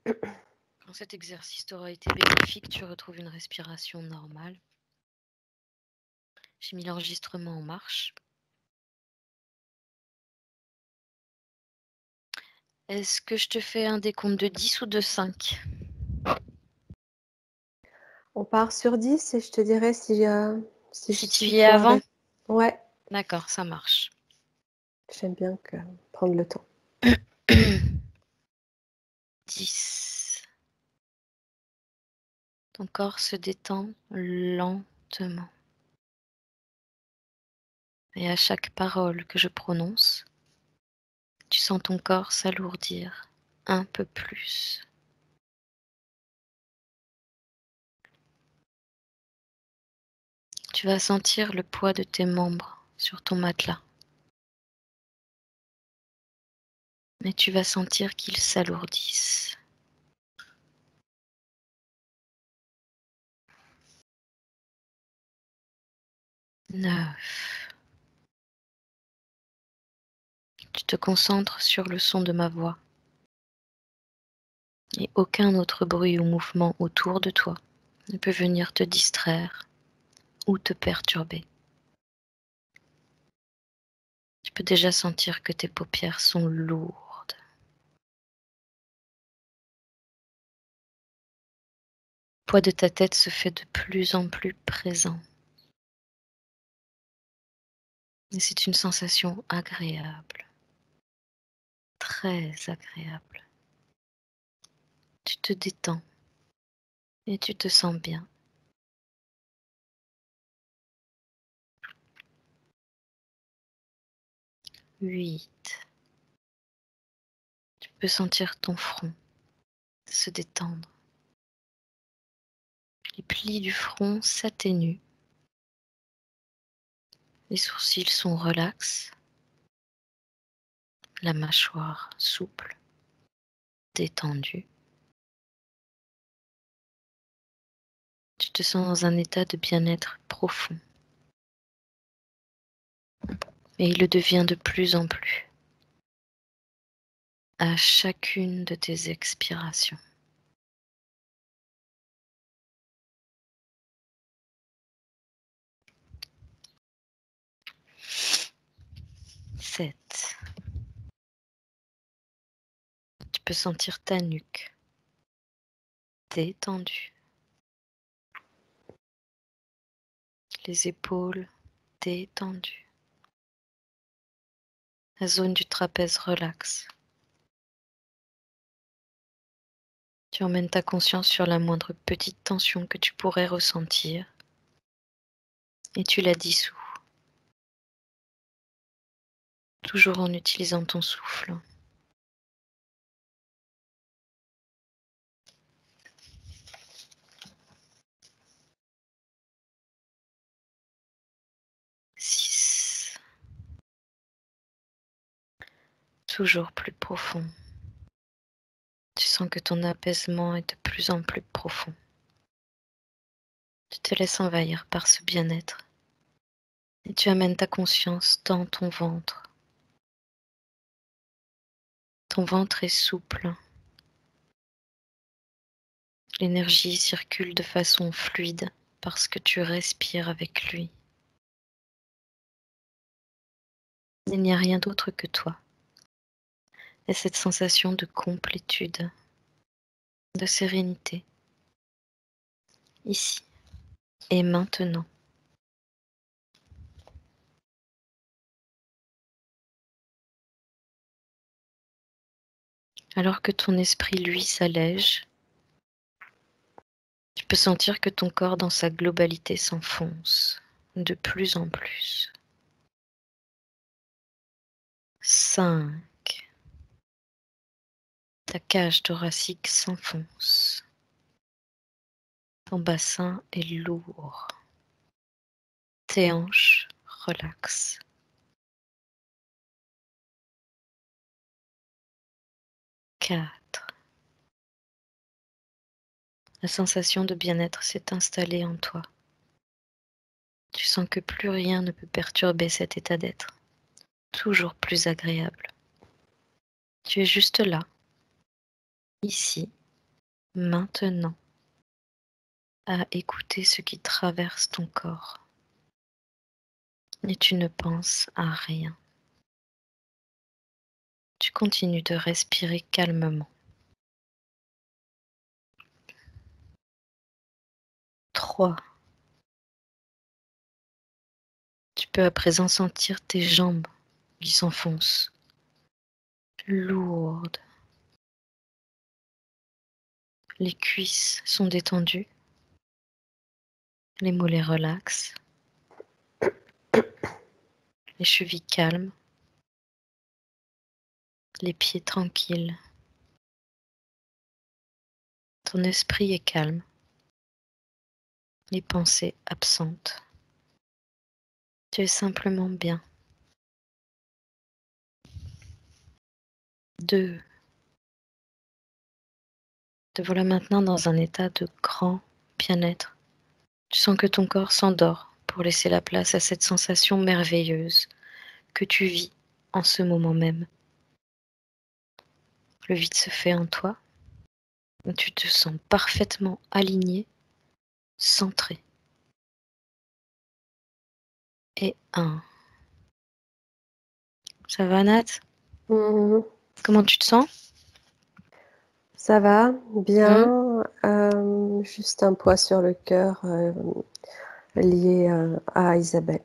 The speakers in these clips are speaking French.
Quand cet exercice t'aura été bénéfique, tu retrouves une respiration normale. J'ai mis l'enregistrement en marche. Est-ce que je te fais un décompte de 10 ou de 5? On part sur 10 et je te dirai Si tu s'il y es faut avant? arrêter. Ouais, D'accord, ça marche. j'aime bien prendre le temps. 10. Ton corps se détend lentement. Et à chaque parole que je prononce, tu sens ton corps s'alourdir un peu plus. Tu vas sentir le poids de tes membres sur ton matelas. Mais tu vas sentir qu'ils s'alourdissent. 9. Tu te concentres sur le son de ma voix. Et aucun autre bruit ou mouvement autour de toi ne peut venir te distraire ou te perturber. Tu peux déjà sentir que tes paupières sont lourdes. Le poids de ta tête se fait de plus en plus présent. Et c'est une sensation agréable, très agréable. Tu te détends et tu te sens bien. 8. Tu peux sentir ton front se détendre. Les plis du front s'atténuent. Les sourcils sont relax. La mâchoire souple, détendue. Tu te sens dans un état de bien-être profond. Et il le devient de plus en plus à chacune de tes expirations. 7. Tu peux sentir ta nuque détendue. Les épaules détendues. La zone du trapèze relaxe. Tu emmènes ta conscience sur la moindre petite tension que tu pourrais ressentir et tu la dissous, toujours en utilisant ton souffle. 6. Toujours plus profond. Tu sens que ton apaisement est de plus en plus profond. Tu te laisses envahir par ce bien-être et tu amènes ta conscience dans ton ventre. Ton ventre est souple. L'énergie circule de façon fluide parce que tu respires avec lui. Il n'y a rien d'autre que toi. Et cette sensation de complétude, de sérénité, ici et maintenant. Alors que ton esprit, lui, s'allège, tu peux sentir que ton corps dans sa globalité s'enfonce de plus en plus. 5. Ta cage thoracique s'enfonce. Ton bassin est lourd. Tes hanches relaxent. 4. La sensation de bien-être s'est installée en toi. Tu sens que plus rien ne peut perturber cet état d'être. Toujours plus agréable. Tu es juste là, ici maintenant à écouter ce qui traverse ton corps et tu ne penses à rien. Tu continues de respirer calmement. 3. Tu peux à présent sentir tes jambes qui s'enfoncent, lourdes. Les cuisses sont détendues, les mollets relaxent, les chevilles calmes, les pieds tranquilles. Ton esprit est calme, les pensées absentes. Tu es simplement bien. 2. Te voilà maintenant dans un état de grand bien-être. Tu sens que ton corps s'endort pour laisser la place à cette sensation merveilleuse que tu vis en ce moment même. Le vide se fait en toi. Et tu te sens parfaitement aligné, centré. Et 1. Ça va, Nat? Mhm. Comment tu te sens? Ça va, Mmh? bien. Juste un poids sur le cœur lié à Isabelle.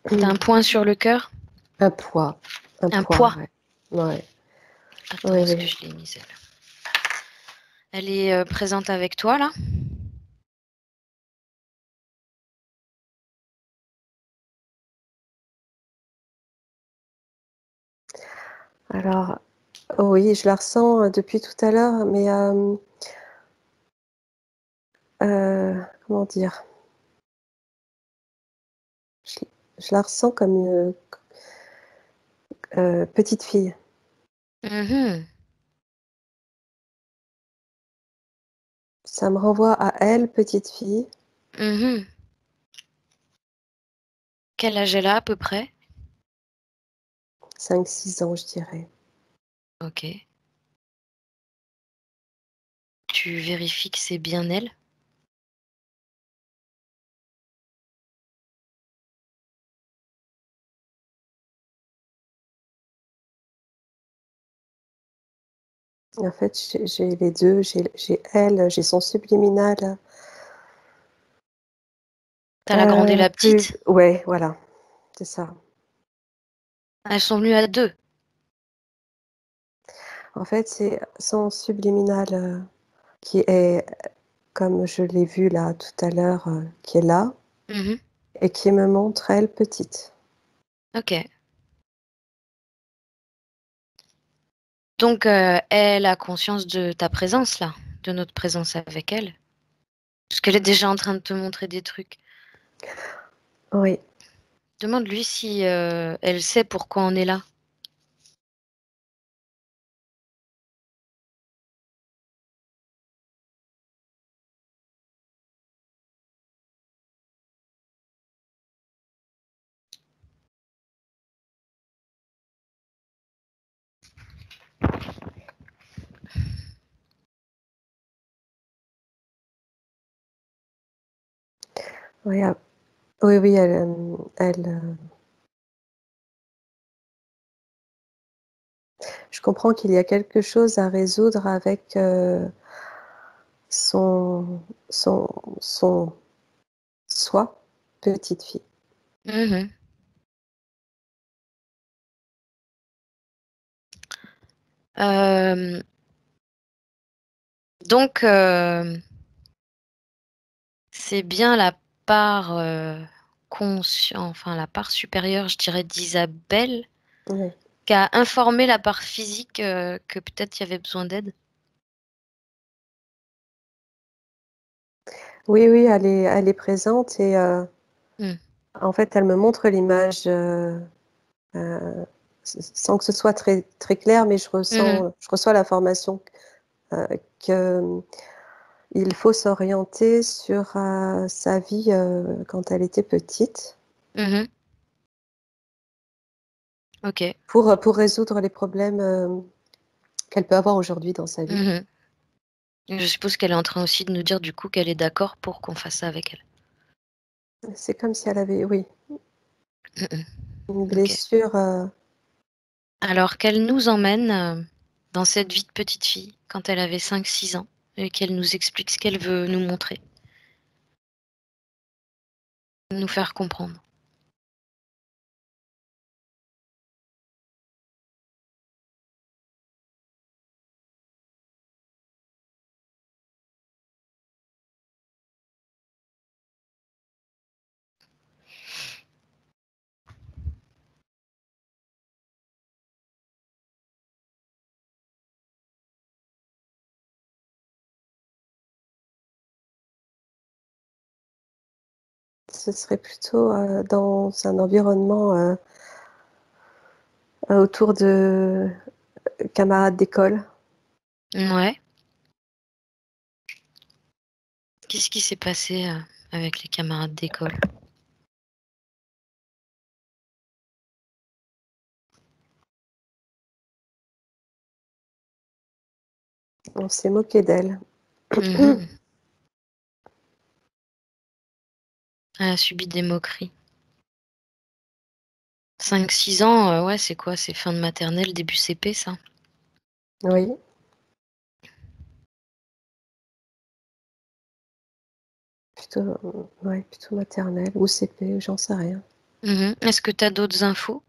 T'as un point sur le cœur? Un poids. Un Un poids, poids? ouais. Ouais. Attends, où Oui, est-ce que oui. je l'ai mise, elle? Elle est présente avec toi, là? Alors, oui, je la ressens depuis tout à l'heure, mais comment dire? Je, je la ressens comme une petite fille. Mmh. Ça me renvoie à elle, petite fille, Mmh. Quel âge elle a à peu près? 5-6 ans, je dirais. OK. Tu vérifies que c'est bien elle? En fait, j'ai les deux, j'ai elle, j'ai son subliminal. Tu la grande et la Plus, petite? ouais, voilà, c'est ça. Elles sont venues à 2? En fait, c'est son subliminal qui est, comme je l'ai vu là tout à l'heure, qui est là Mmh. et qui me montre elle petite. OK. Donc elle a conscience de ta présence là, de notre présence avec elle? Parce qu'elle est déjà en train de te montrer des trucs. Oui, Demande-lui si, elle sait pourquoi on est là. oui, oui, oui, je comprends qu'il y a quelque chose à résoudre avec son, son, son soi, petite fille. Mmh. Hem, donc c'est bien la part, enfin la part supérieure, je dirais, d'Isabelle, Oui. qui a informé la part physique, que peut-être il y avait besoin d'aide? Oui, oui, elle est présente et Mmh. en fait, elle me montre l'image, heu, sans que ce soit très très clair, mais Mmh. je reçois l'information, que, il faut s'orienter sur, sa vie, quand elle était petite Mmh. OK. pour résoudre les problèmes, qu'elle peut avoir aujourd'hui dans sa vie. Mmh. Je suppose qu'elle est en train aussi de nous dire du coup qu'elle est d'accord pour qu'on fasse ça avec elle. C'est comme si elle avait, oui, Mmh. une OK. blessure. Alors qu'elle nous emmène, dans cette vie de petite fille quand elle avait 5-6 ans et qu'elle nous explique ce qu'elle veut nous montrer, nous faire comprendre. Ce serait plutôt, dans un environnement, autour de camarades d'école. Ouais. Qu'est-ce qui s'est passé, avec les camarades d'école? On s'est moqué d'elle. Mmh. Elle a subi des moqueries. 5-6 ans, ouais, c'est quoi? C'est fin de maternelle, début CP, ça? Oui, plutôt, ouais, plutôt maternelle ou CP, j'en sais rien. Mmh. Est-ce que tu as d'autres infos?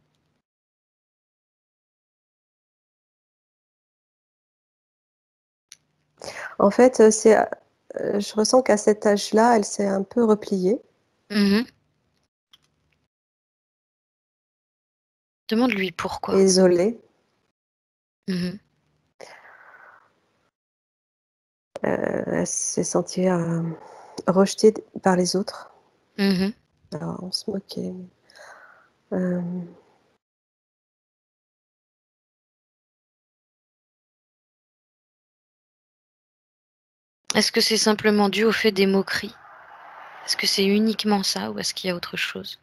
En fait, je ressens qu'à cet âge-là, elle s'est un peu repliée Mmh. Demande-lui et pourquoi. isolée. Mmh. Elle s'est sentie, rejetée par les autres. Mmh. Alors on se moquait, hem, Est-ce que c'est simplement dû au fait des moqueries? Est-ce que c'est uniquement ça ou est-ce qu'il y a autre chose?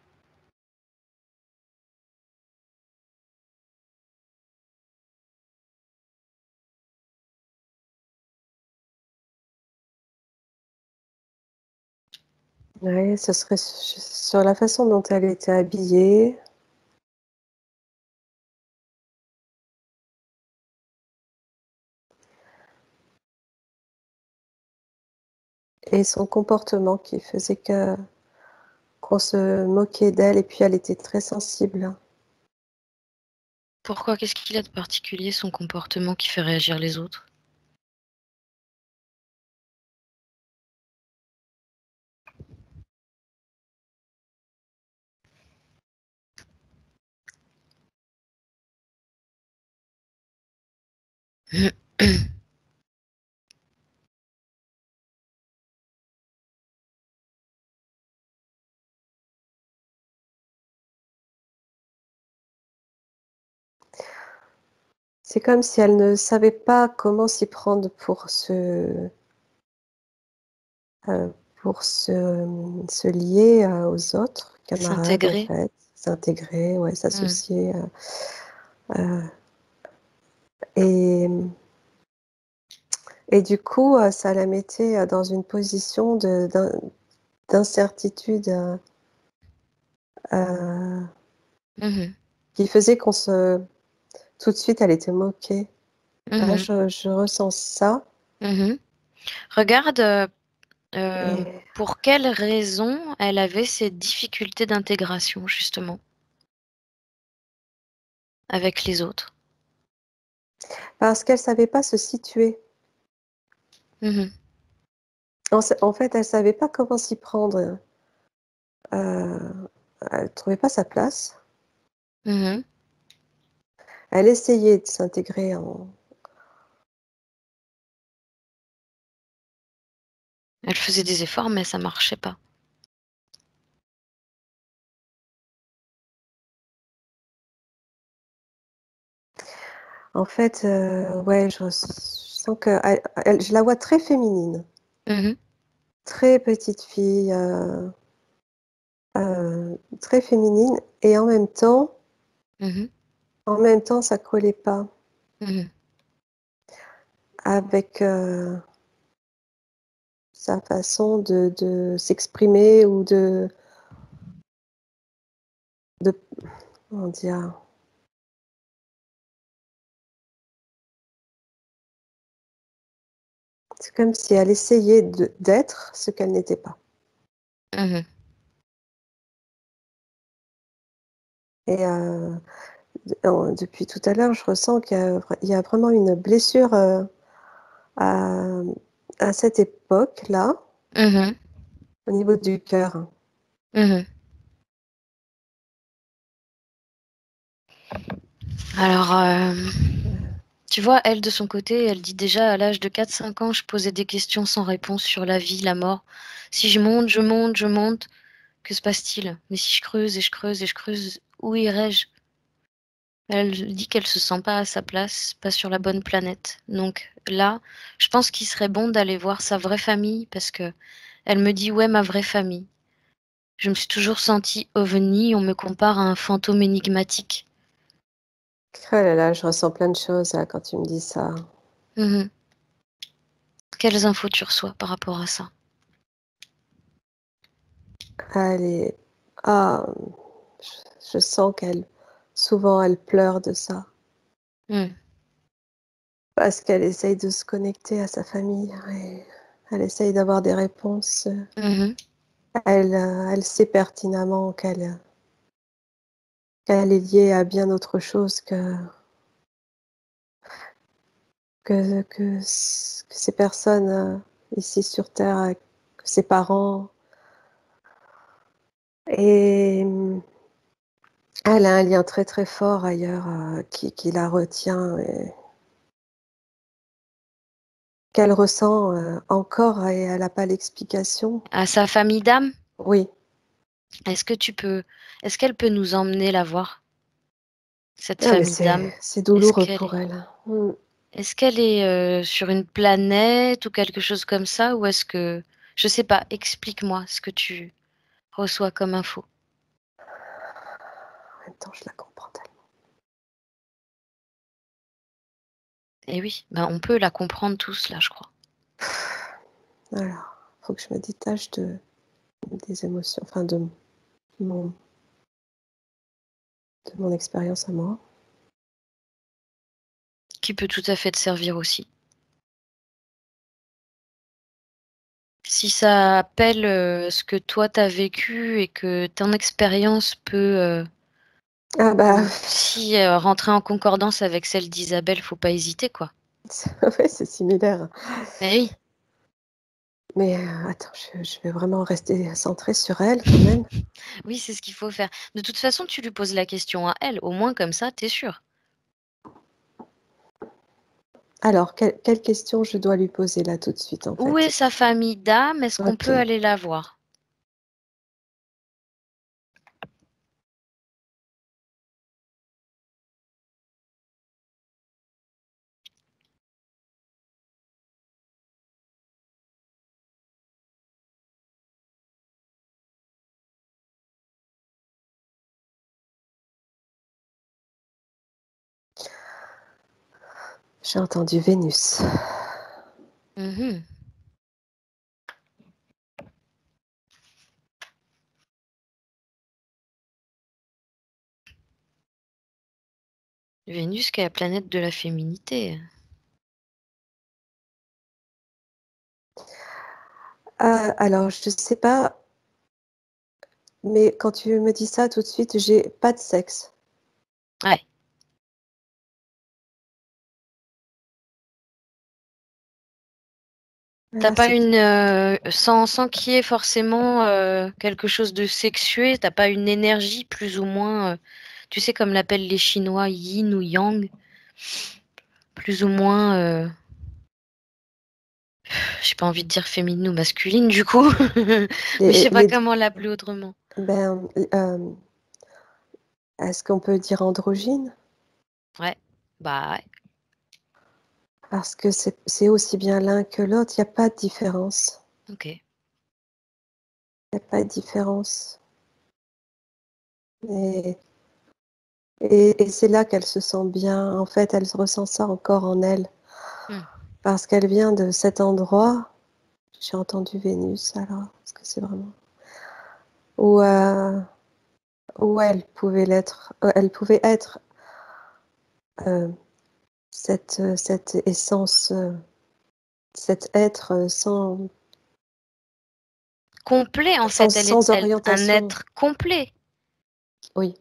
ouais, ce serait sur la façon dont elle était habillée et son comportement qui faisait qu'on se moquait d'elle et puis elle était très sensible. Pourquoi? Qu'est-ce qu'il a de particulier, son comportement qui fait réagir les autres? C'est comme si elle ne savait pas comment s'y prendre pour se lier, aux autres camarades, en S'intégrer? fait, s'intégrer, ouais, Mmh. s'associer, heu et du coup, ça la mettait, dans une position d'incertitude, heu, Mmh. qui faisait qu'on se tout de suite, elle était moquée. Là, Mmh. je ressens ça Mmh. Regarde, et pour quelles raisons elle avait ces difficultés d'intégration justement, avec les autres? parce qu'elle savait pas se situer. Mmh. En fait, elle savait pas comment s'y prendre, elle trouvait pas sa place. Mmh. Elle essayait de s'intégrer Elle faisait des efforts mais ça marchait pas. en fait, ouais, je sens qu'elle je la vois très féminine, Mmh. très petite fille, très féminine et Mmh. ça collait pas Mmh. avec, sa façon de s'exprimer ou de comment dire? C'est comme si elle essayait d'être ce qu'elle n'était pas. Mmh. Et depuis tout à l'heure, je ressens qu'il y a vraiment une blessure, à à cette époque-là, Mmh. au niveau du cœur. Mmh. Alors, tu vois, elle, de son côté, elle dit déjà à l'âge de 4-5 ans, je posais des questions sans réponse sur la vie, la mort. Si je monte, je monte, je monte, que se passe-t-il? Mais si je creuse et je creuse et je creuse, où irai-je? Elle dit qu'elle se sent pas à sa place, pas sur la bonne planète. Donc là, je pense qu'il serait bon d'aller voir sa vraie famille parce que elle me dit: «Ouais, ma vraie famille». Je me suis toujours sentie ovni, on me compare à un fantôme énigmatique. Oh là là, je ressens plein de choses là quand tu me dis ça. Mmh. Quelles infos tu reçois par rapport à ça? Elle est ah, je sens qu'elle souvent elle pleure de ça, Mmh. parce qu'elle essaye de se connecter à sa famille et elle essaye d'avoir des réponses, Mmh. elle sait pertinemment qu'elle est liée à bien autre chose que ces personnes, ici sur terre, que ses parents et elle a un lien très, très fort ailleurs, qui la retient et qu'elle ressent, encore et elle a pas l'explication. À sa famille d'âme? Oui, Est-ce que tu peux est-ce qu'elle peut nous emmener la voir, cette ah mais famille d'âme? c'est Est-ce douloureux qu'elle pour elle. Mmh. est-ce qu'elle est, sur une planète ou quelque chose comme ça? Ou est-ce que je sais pas, explique-moi ce que tu reçois comme info. En même temps, je la comprends tellement. Eh oui, ben, on peut la comprendre tous là, je crois. Alors, faut que je me détache des émotions, enfin mon de mon expérience à moi. Qui peut tout à fait te servir aussi. Si ça appelle, ce que toi t'as vécu et que ton expérience peut, Ah bah, aussi, rentrer en concordance avec celle d'Isabelle, faut pas hésiter, quoi. ouais, c'est similaire. Eh oui. Mais, attends, je vais vraiment rester centrée sur elle quand même. Oui, c'est ce qu'il faut faire. De toute façon, tu lui poses la question à elle, au moins comme ça, tu es sûre. Alors, quelle question je dois lui poser là tout de suite en Où est fait? sa famille d'âme? Est-ce qu'on peut OK. aller la voir? J'ai entendu Vénus. Mmh. Vénus qui est la planète de la féminité. Alors je sais pas, mais quand tu me dis ça tout de suite, j'ai pas de sexe. Ouais. Tu Là, pas c'est une, sans qu'il y ait forcément, quelque chose de sexué, t'as pas une énergie plus ou moins, tu sais comme l'appellent les Chinois yin ou yang, plus ou moins, j'ai pas envie de dire féminine ou masculine du coup, mais je sais pas les comment l'appeler autrement. ben, est-ce qu'on peut dire androgyne? Ouais, bah, ouais, Parce que c'est aussi bien l'un que l'autre, il y a pas de différence. OK. Il y a pas de différence et et c'est là qu'elle se sent bien. En fait, elle ressent ça encore en elle Mmh. parce qu'elle vient de cet endroit J'ai entendu Vénus, alors est-ce que c'est vraiment ou elle pouvait être, cette essence, cet être, Complet, en fait, sans un orientation. être complet. Oui.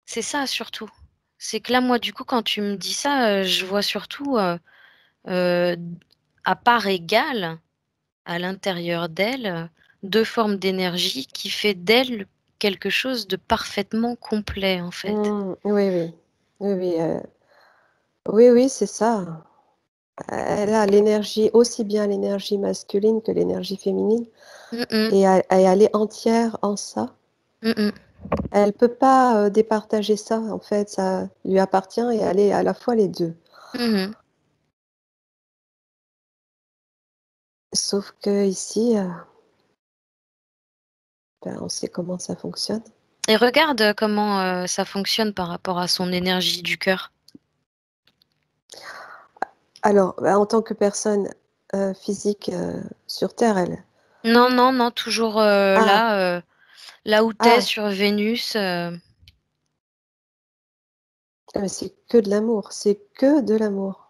C'est ça, surtout. C'est que là, moi, du coup, quand tu me dis ça, je vois surtout, heu, à part égale, à l'intérieur d'elle, 2 formes d'énergie qui fait d'elle quelque chose de parfaitement complet, en fait. Oui, oui. Oui, oui, oui, oui, c'est ça. Elle a l'énergie, aussi bien l'énergie masculine que l'énergie féminine Mmh mh. et elle est entière en ça. Mmh mh. Elle peut pas, départager ça, en fait, ça lui appartient et elle est à la fois les 2. Mmh. Sauf qu'ici, ben, on sait comment ça fonctionne. Et regarde, comment, ça fonctionne par rapport à son énergie du cœur. Alors, bah, en tant que personne, physique, sur terre, elle Non, non, non, toujours, ah! là où tu es Ah! sur Vénus, Mais c'est que de l'amour, c'est que de l'amour.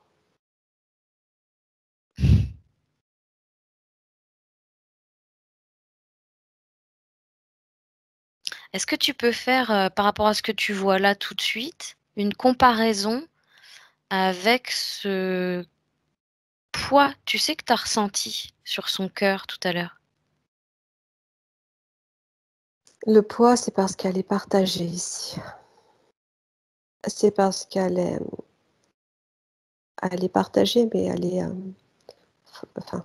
est-ce que tu peux faire, par rapport à ce que tu vois là tout de suite, une comparaison avec ce poids, tu sais, que tu as ressenti sur son cœur tout à l'heure? Le poids, c'est parce qu'elle est partagée ici. C'est parce elle est partagée, mais elle est, enfin,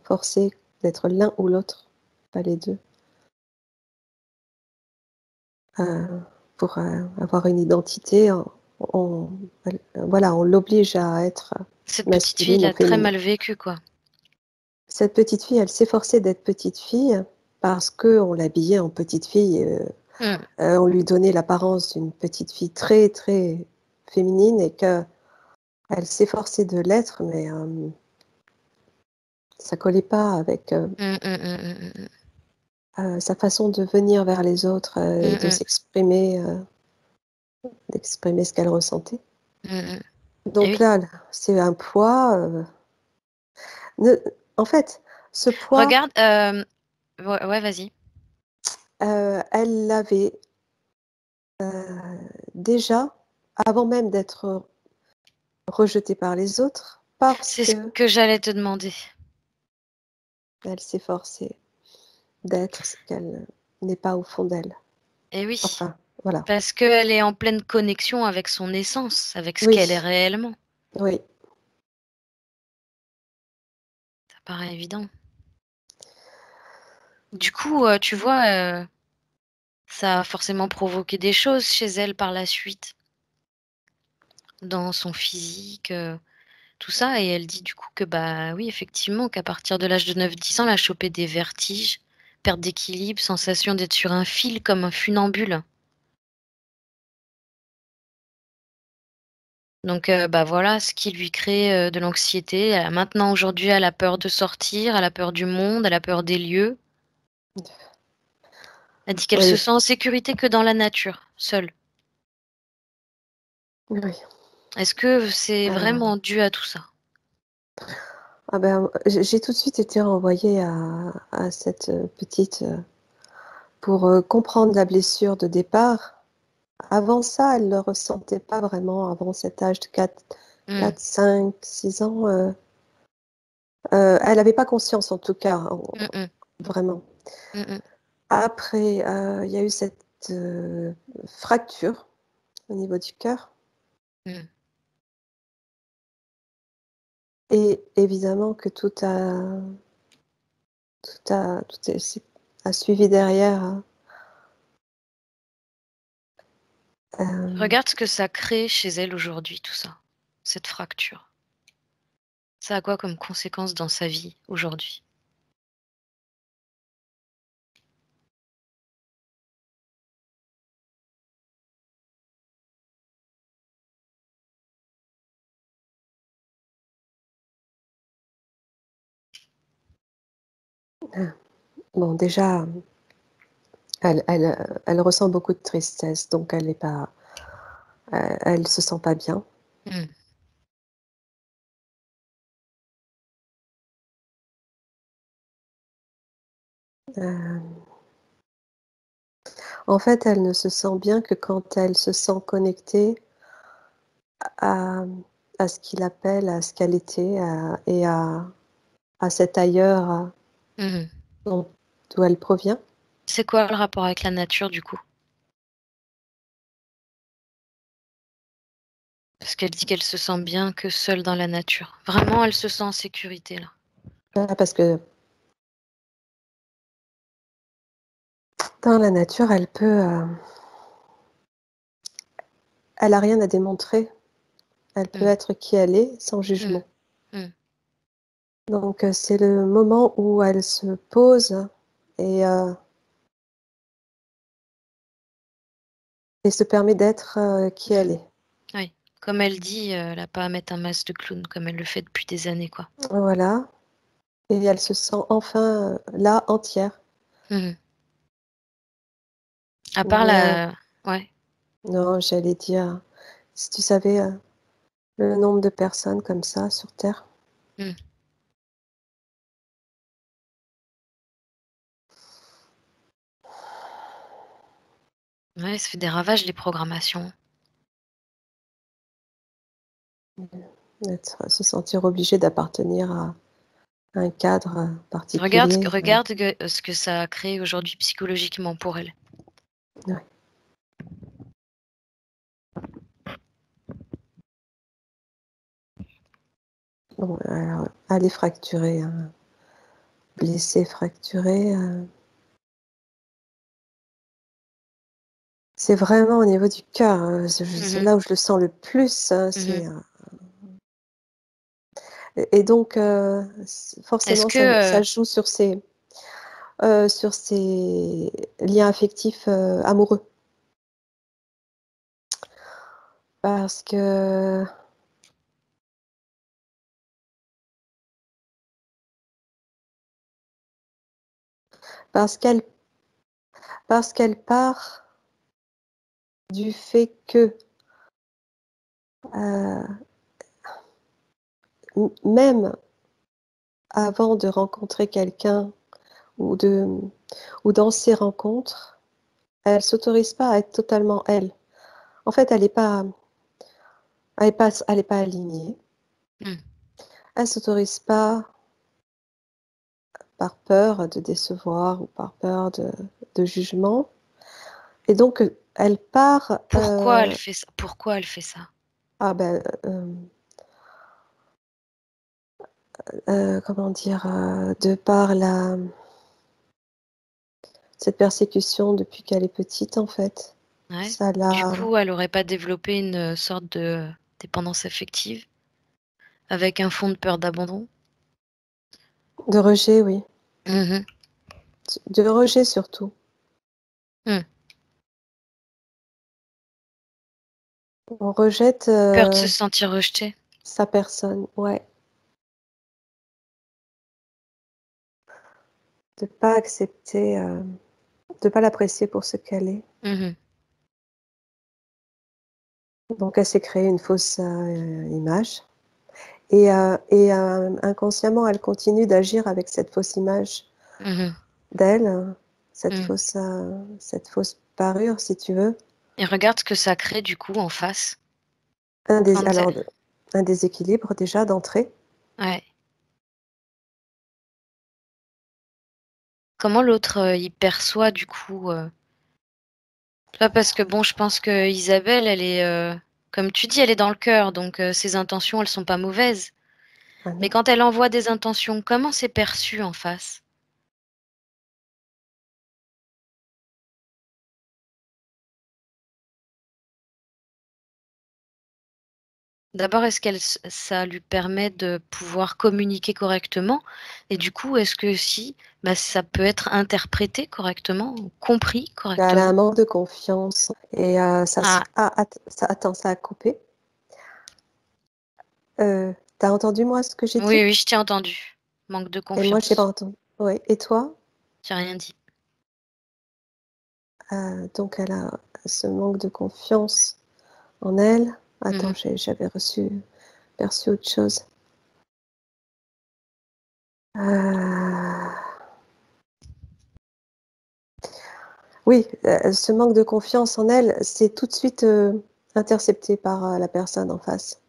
forcée d'être l'un ou l'autre, pas les 2, heu, pour, avoir une identité. On voilà, on l'oblige à être Cette petite fille masculine ou l'a très féminine. mal vécu, quoi. Cette petite fille, elle s'efforçait d'être petite fille parce qu'on l'habillait en petite fille, Mmh. on lui donnait l'apparence d'une petite fille très, très féminine et qu'elle s'efforçait de l'être, mais ça collait pas avec, Mmh, mmh, mmh, mmh, mmh, mmh. sa façon de venir vers les autres, et Mmh de mh. s'exprimer, d'exprimer ce qu'elle ressentait. Mmh mh. Et Donc oui. là, c'est un poids, ne en fait, ce poids, Regarde, ouais, ouais, vas-y. elle l'avait, déjà avant même d'être rejetée par les autres parce C'est ce qu'elle que j'allais te demander. s'efforçait d'être ce qu'elle n'est pas au fond d'elle. Et oui, Enfin, voilà. parce qu'elle est en pleine connexion avec son essence, avec ce Oui, qu'elle est réellement. oui, Ça paraît évident. Du coup, tu vois, ça a forcément provoqué des choses chez elle par la suite, dans son physique, tout ça, et elle dit du coup que, bah, oui, effectivement, qu'à partir de l'âge de 9-10 ans, elle a chopé des vertiges, perte d'équilibre, sensation d'être sur un fil comme un funambule. Donc bah, voilà, ce qui lui crée, de l'anxiété. Maintenant, aujourd'hui, elle a peur de sortir, elle a peur du monde, elle a peur des lieux. Elle dit qu'elle se oui, sent en sécurité que dans la nature, seule. oui. Est-ce que c'est Heu, vraiment dû à tout ça? ah ben, j'ai tout de suite été renvoyée à cette, petite, pour, comprendre la blessure de départ. Avant ça, elle le ressentait pas vraiment avant cet âge de Mmh. 4, 5, 6 ans, elle avait pas conscience en tout cas, Mmh mh. vraiment. Mmh mh. Après, il y a eu cette, fracture au niveau du cœur Mmh. et évidemment que tout est a suivi derrière, hem Regarde ce que ça crée chez elle aujourd'hui, tout ça, cette fracture. Ça a quoi comme conséquence dans sa vie aujourd'hui? Bon, déjà, elle ressent beaucoup de tristesse, donc elle est pas, elle se sent pas bien. Mmh. Heu, En fait, elle ne se sent bien que quand elle se sent connectée à à ce qu'il appelle, à ce qu'elle était, et à cet ailleurs, Mmh. dont d'où elle provient. C'est quoi le rapport avec la nature, du coup? Parce qu'elle dit qu'elle se sent bien que seule dans la nature. Vraiment, elle se sent en sécurité, là. Parce que dans la nature, elle a rien à démontrer. Elle peut Mmh. être qui elle est, sans Mmh. jugement. Mmh. Donc c'est le moment où elle se pose et heu et se permet d'être, qui Mmh. elle est. Oui. Comme elle dit, elle a pas à mettre un masque de clown comme elle le fait depuis des années, quoi. Voilà, et elle se sent enfin, là, entière. Mmh. À part Mais ouais. non, j'allais dire, si tu savais, le nombre de personnes comme ça sur terre. Mmh. Ouais, ça fait des ravages, les programmations. Se sentir obligé d'appartenir à un cadre, particulier, Regarde ce que ça a créé aujourd'hui psychologiquement pour elle. ouais. Bon, alors, elle est fracturée, hein, blessée, fracturée, c'est vraiment au niveau du cœur, c'est Mmh. là où je le sens le plus, Mmh. et donc Est-ce forcément que, ça joue sur ses liens affectifs, amoureux. Parce que parce qu'elle parce qu'elle part du fait que, heu, même avant de rencontrer quelqu'un, ou de ou dans ces rencontres, elle s'autorise pas à être totalement elle. En fait, elle est pas alignée. mmh, Elle s'autorise pas, par peur de décevoir ou par peur de jugement, et donc elle part, pourquoi elle fait ça? Pourquoi elle fait ça? ah ben, comment dire? De par la cette persécution depuis qu'elle est petite, en fait. Ouais. Ça Du l'a coup, elle aurait pas développé une, sorte de dépendance affective avec un fond de peur d'abandon? De rejet, oui. Mmh. De rejet surtout. Mmh. On rejette, Peur de se sentir rejetée? sa personne, ouais. De pas accepter, de pas l'apprécier pour ce qu'elle est. Mmh. Donc elle s'est créée une fausse, image, inconsciemment, elle continue d'agir avec cette fausse image Mmh. d'elle, Mmh. cette fausse parure, si tu veux. Et regarde ce que ça crée du coup en face Un dés quand alors, un déséquilibre déjà d'entrée. ouais. Comment l'autre, il perçoit du coup, tu vois? Parce que bon, je pense que Isabelle, elle est, comme tu dis, elle est dans le cœur, donc ses intentions, elles sont pas mauvaises. Ah Mais non. quand elle envoie des intentions, comment c'est perçu en face? D'abord, est-ce qu'elle s ça lui permet de pouvoir communiquer correctement? Et du coup, est-ce que si, bah, ça peut être interprété correctement ou compris Elle a un correctement? manque de confiance, et ça se Ah, ça attends, ça a coupé. Tu entendu moi ce que j'ai dit? oui, oui, je t'ai entendu. Manque de Et moi j'ai pas confiance. entendu. Oui, et toi? J'ai rien dit. Donc elle a ce manque de confiance en elle. Attends, Mmh. j'avais perçu autre chose. Heu, oui, ce manque de confiance en elle, c'est tout de suite, intercepté par, la personne en face.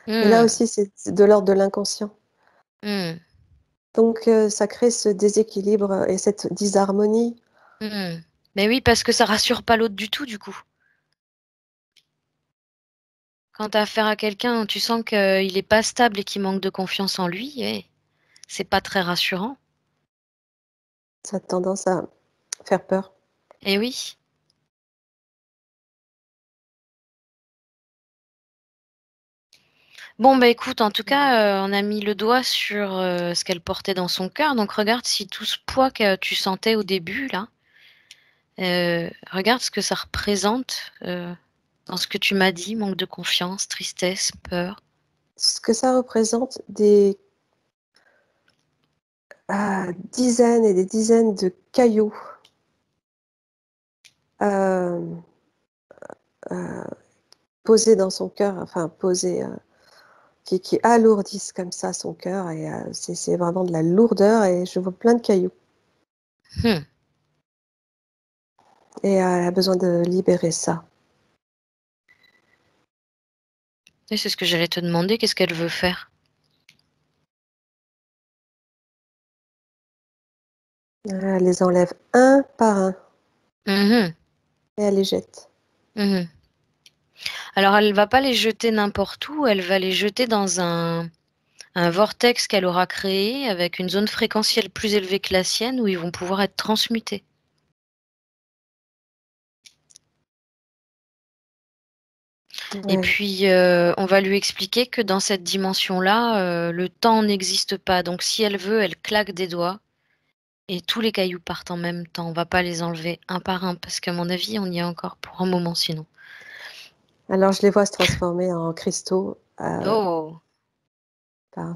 Et là Mmh. aussi, c'est de l'ordre de l'inconscient. Mmh. Donc ça crée ce déséquilibre et cette disharmonie. Mmh. Mais oui, parce que ça rassure pas l'autre du tout, du coup. Quand tu as affaire à quelqu'un où tu sens qu'il est pas stable et qu'il manque de confiance en lui, c'est pas très rassurant. Ça a tendance à faire peur. Eh oui. Bon, bah, écoute, en tout cas, on a mis le doigt sur, ce qu'elle portait dans son cœur, donc regarde si tout ce poids que tu sentais au début là, regarde ce que ça représente, dans ce que tu m'as dit, manque de confiance, tristesse, peur. Ce que ça représente, des, dizaines et des dizaines de cailloux, hem, heu, posés dans son cœur, enfin posés, qui alourdissent comme ça son cœur et c'est vraiment de la lourdeur et je vois plein de cailloux Mmh. et elle a besoin de libérer ça. Et c'est ce que j'allais te demander, qu'est-ce qu'elle veut faire? Elle les enlève un par un Mmh. et elle les jette. Mmh. Alors elle va pas les jeter n'importe où, elle va les jeter dans un vortex qu'elle aura créé avec une zone fréquentielle plus élevée que la sienne où ils vont pouvoir être transmutés. Et Ouais. puis, on va lui expliquer que dans cette dimension-là, le temps n'existe pas. Donc si elle veut, elle claque des doigts et tous les cailloux partent en même temps. On va pas les enlever un par un parce qu'à mon avis, on y est encore pour un moment sinon. Alors je les vois se transformer en cristaux, Oh! par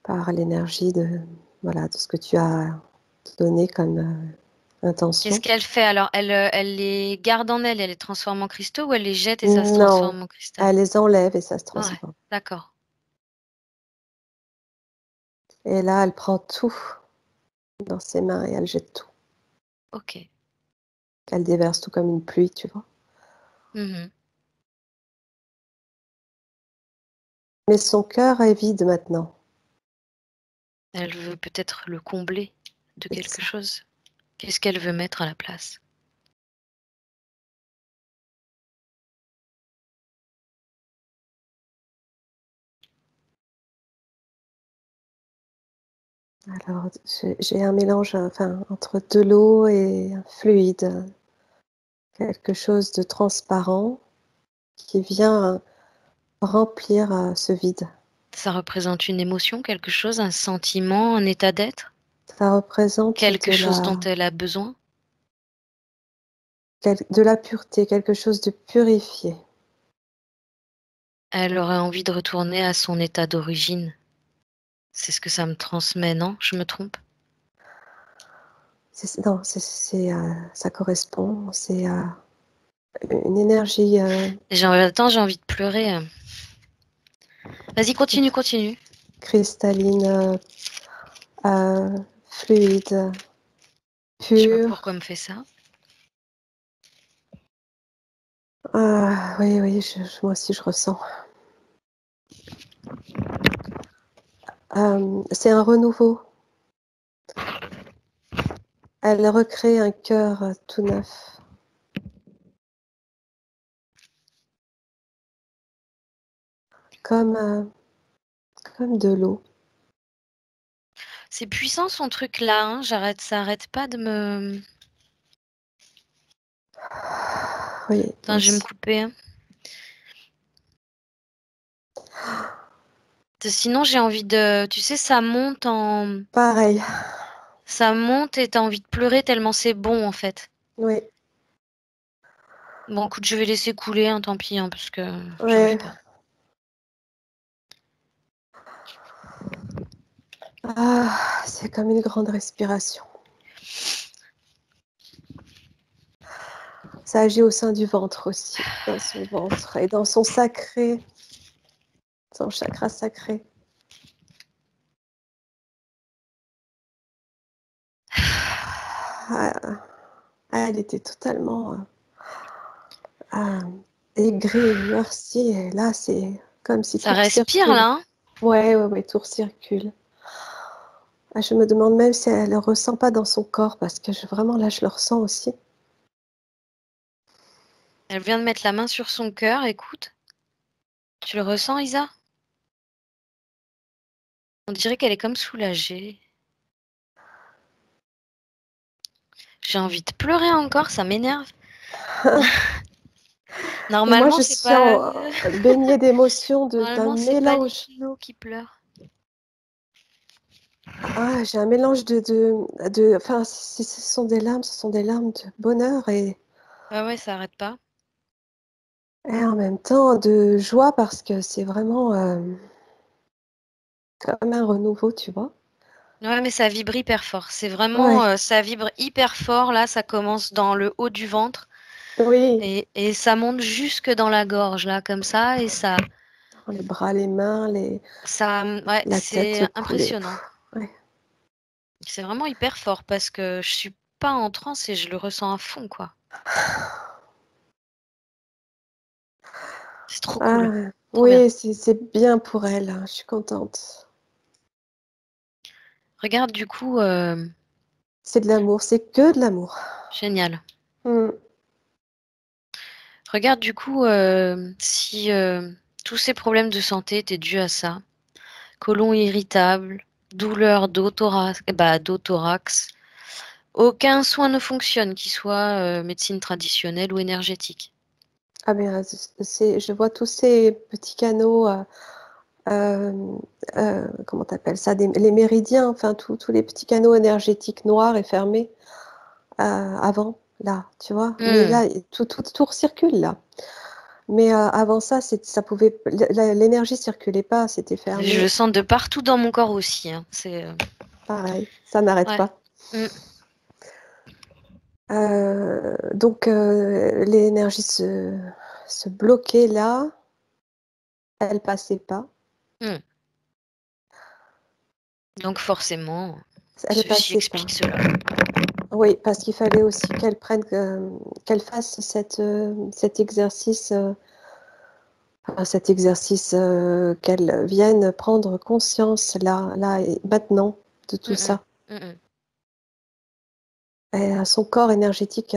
par l'énergie de voilà, de ce que tu as donné comme, Qu'est-ce intention. qu'elle fait alors? Elle les garde en elle, elle les transforme en cristaux ou elle les jette et ça se Non, transforme en cristal? elle les enlève et ça se Ouais, transforme. d'accord. Et là, elle prend tout dans ses mains et elle jette tout. OK. Elle déverse tout comme une pluie, tu vois? Mmh. Mais son cœur est vide maintenant. Elle veut peut-être le combler de quelque Exact. chose. Qu'est-ce qu'elle veut mettre à la place? Alors j'ai un mélange, enfin, entre de l'eau et un fluide, quelque chose de transparent qui vient, remplir, ce vide. Ça représente une émotion, quelque chose, un sentiment, un état d'être? Ça représente Quelque chose dont elle a besoin? de la pureté, quelque chose de purifié. Elle aurait envie de retourner à son état d'origine. C'est ce que ça me transmet, non? Je me trompe? Non, ça correspond, c'est, une énergie, J'ai envie de pleurer. Vas-y, continue, continue. cristalline, fluide, Je sais pas pure. pourquoi elle me fait ça. Ah oui, oui, moi aussi je ressens. C'est un renouveau. Elle recrée un cœur, tout neuf, comme, comme de l'eau. C'est puissant son truc là, hein, ça arrête pas de me Oui, attends, je vais me aussi. couper, hein. Sinon j'ai envie de tu sais, Pareil, ça monte et tu as envie de pleurer tellement c'est bon, en fait. oui, Bon écoute, je vais laisser couler, hein, tant pis, hein, parce que j'arrive ouais. pas. Ah, c'est comme une grande respiration. Ça agit au sein du ventre aussi, dans son ventre et dans son sacré, son chakra sacré. Ah, elle était totalement ah, aigrie, merci. Et là, c'est comme si Ça tout respire recircule. là, hein. Ouais, tout recircule. Ah, je me demande même si elle ne le ressent pas dans son corps, parce que vraiment, là, je le ressens aussi. Elle vient de mettre la main sur son cœur, écoute. Tu le ressens, Isa? On dirait qu'elle est comme soulagée. J'ai envie de pleurer encore, ça m'énerve. Et moi, Normalement, je c'est suis pas. baignée d'émotions, d'un Normalement, c'est pas les mélange. kilos qui pleurent. Ah, j'ai un mélange enfin, si ce sont des larmes, ce sont des larmes de bonheur Ah ouais, ça arrête pas. et en même temps de joie parce que c'est vraiment comme un renouveau, tu vois. Ouais, mais ça vibre hyper fort. C'est vraiment, Ouais, ça vibre hyper fort. Là, ça commence dans le haut du ventre oui, et ça monte jusque dans la gorge, là, comme ça, et les bras, les mains, ouais, la tête, c'est le cou, impressionnant. ouais. C'est vraiment hyper fort parce que je suis pas en transe et je le ressens à fond, quoi. C'est trop cool, Ah, trop bien. oui, c'est bien pour elle, hein, je suis contente. Regarde, du coup, C'est de l'amour, c'est que de l'amour. génial. Mm. Regarde, du coup, si tous ces problèmes de santé étaient dus à ça, côlon irritable, douleur dos thorax, aucun soin ne fonctionne, qu'il soit médecine traditionnelle ou énergétique. Ah bien, je vois tous ces petits canaux, euh, comment t'appelles ça, les méridiens, enfin tous les petits canaux énergétiques noirs et fermés avant, là, tu vois. Mais Hmm. là, tout recircule là. Mais avant ça, ça pouvait, l'énergie circulait pas, c'était Je le fermé. sens de partout dans mon corps aussi, hein. C'est Pareil, ça n'arrête ouais. pas. Hmm. Donc l'énergie se bloquait là, elle passait pas, Hmm. Donc forcément, elle ceci passait pas. explique cela. Oui, parce qu'il fallait aussi qu'elle fasse cet exercice, qu'elle vienne prendre conscience là et maintenant de tout Hmm, hmm. ça. Hmm, hmm. Et son corps énergétique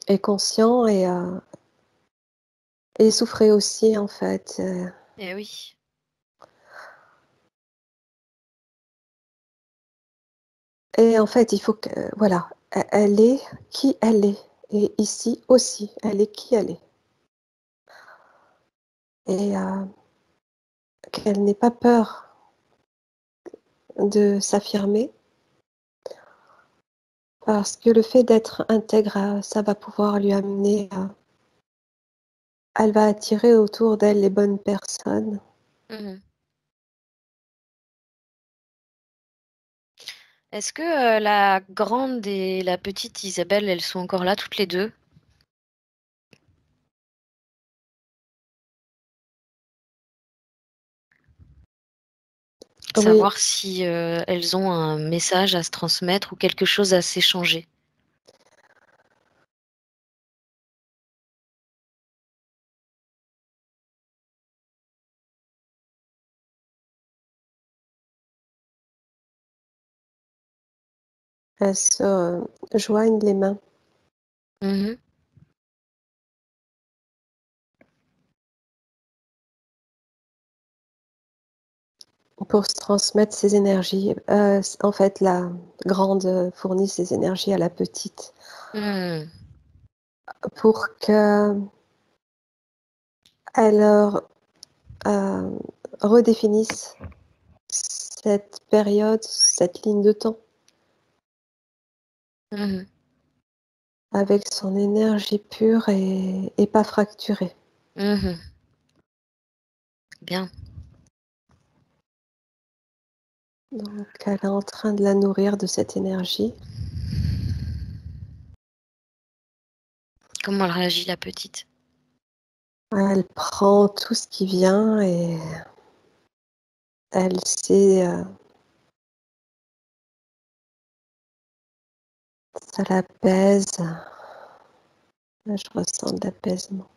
est conscient et souffrait aussi en fait. Eh oui. Et en fait, il faut que, voilà, elle est qui elle est. Et ici aussi, elle est qui elle est. Et qu'elle n'ait pas peur de s'affirmer. Parce que le fait d'être intègre, ça va pouvoir lui amener elle va attirer autour d'elle les bonnes personnes. Hmm. Est-ce que la grande et la petite Isabelle, elles sont encore là toutes les deux? Oui, Savoir si elles ont un message à se transmettre ou quelque chose à s'échanger. elles se joignent les mains Mhm. pour se transmettre ces énergies. En fait, la grande fournit ses énergies à la petite Hmm. pour qu'elle redéfinisse cette période, cette ligne de temps Mhm. avec son énergie pure et pas fracturée. Mhm. Bien. Donc, elle est en train de la nourrir de cette énergie. Comment elle réagit, la petite? Elle prend tout ce qui vient et elle sait, ça l'apaise. Là, je ressens de l'apaisement.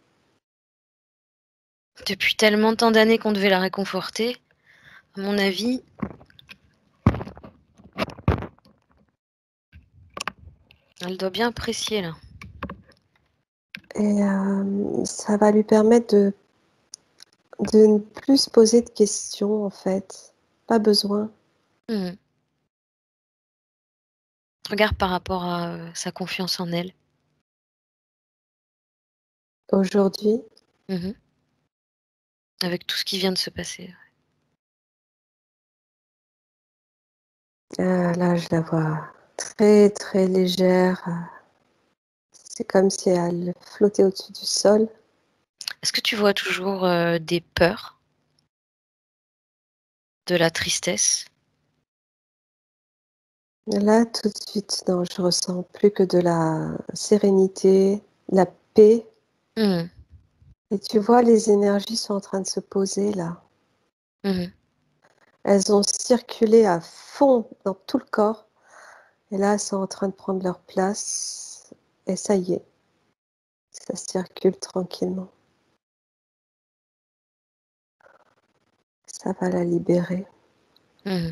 Depuis tellement tant d'années qu'on devait la réconforter, à mon avis, elle doit bien apprécier, là. Et ça va lui permettre de ne plus se poser de questions, en fait. Pas besoin. Mmh. Regarde par rapport à, sa confiance en elle. Aujourd'hui, Mmh. Avec tout ce qui vient de se passer. là, je la vois très, très légère. C'est comme si elle flottait au-dessus du sol. Est-ce que tu vois toujours, des peurs, de la tristesse? Là, tout de suite, non, je ressens plus que de la sérénité, la paix. Mmh. Et tu vois, les énergies sont en train de se poser là. Mmh. Elles ont circulé à fond dans tout le corps. Et là, elles sont en train de prendre leur place. Et ça y est, ça circule tranquillement. Ça va la libérer. Mmh.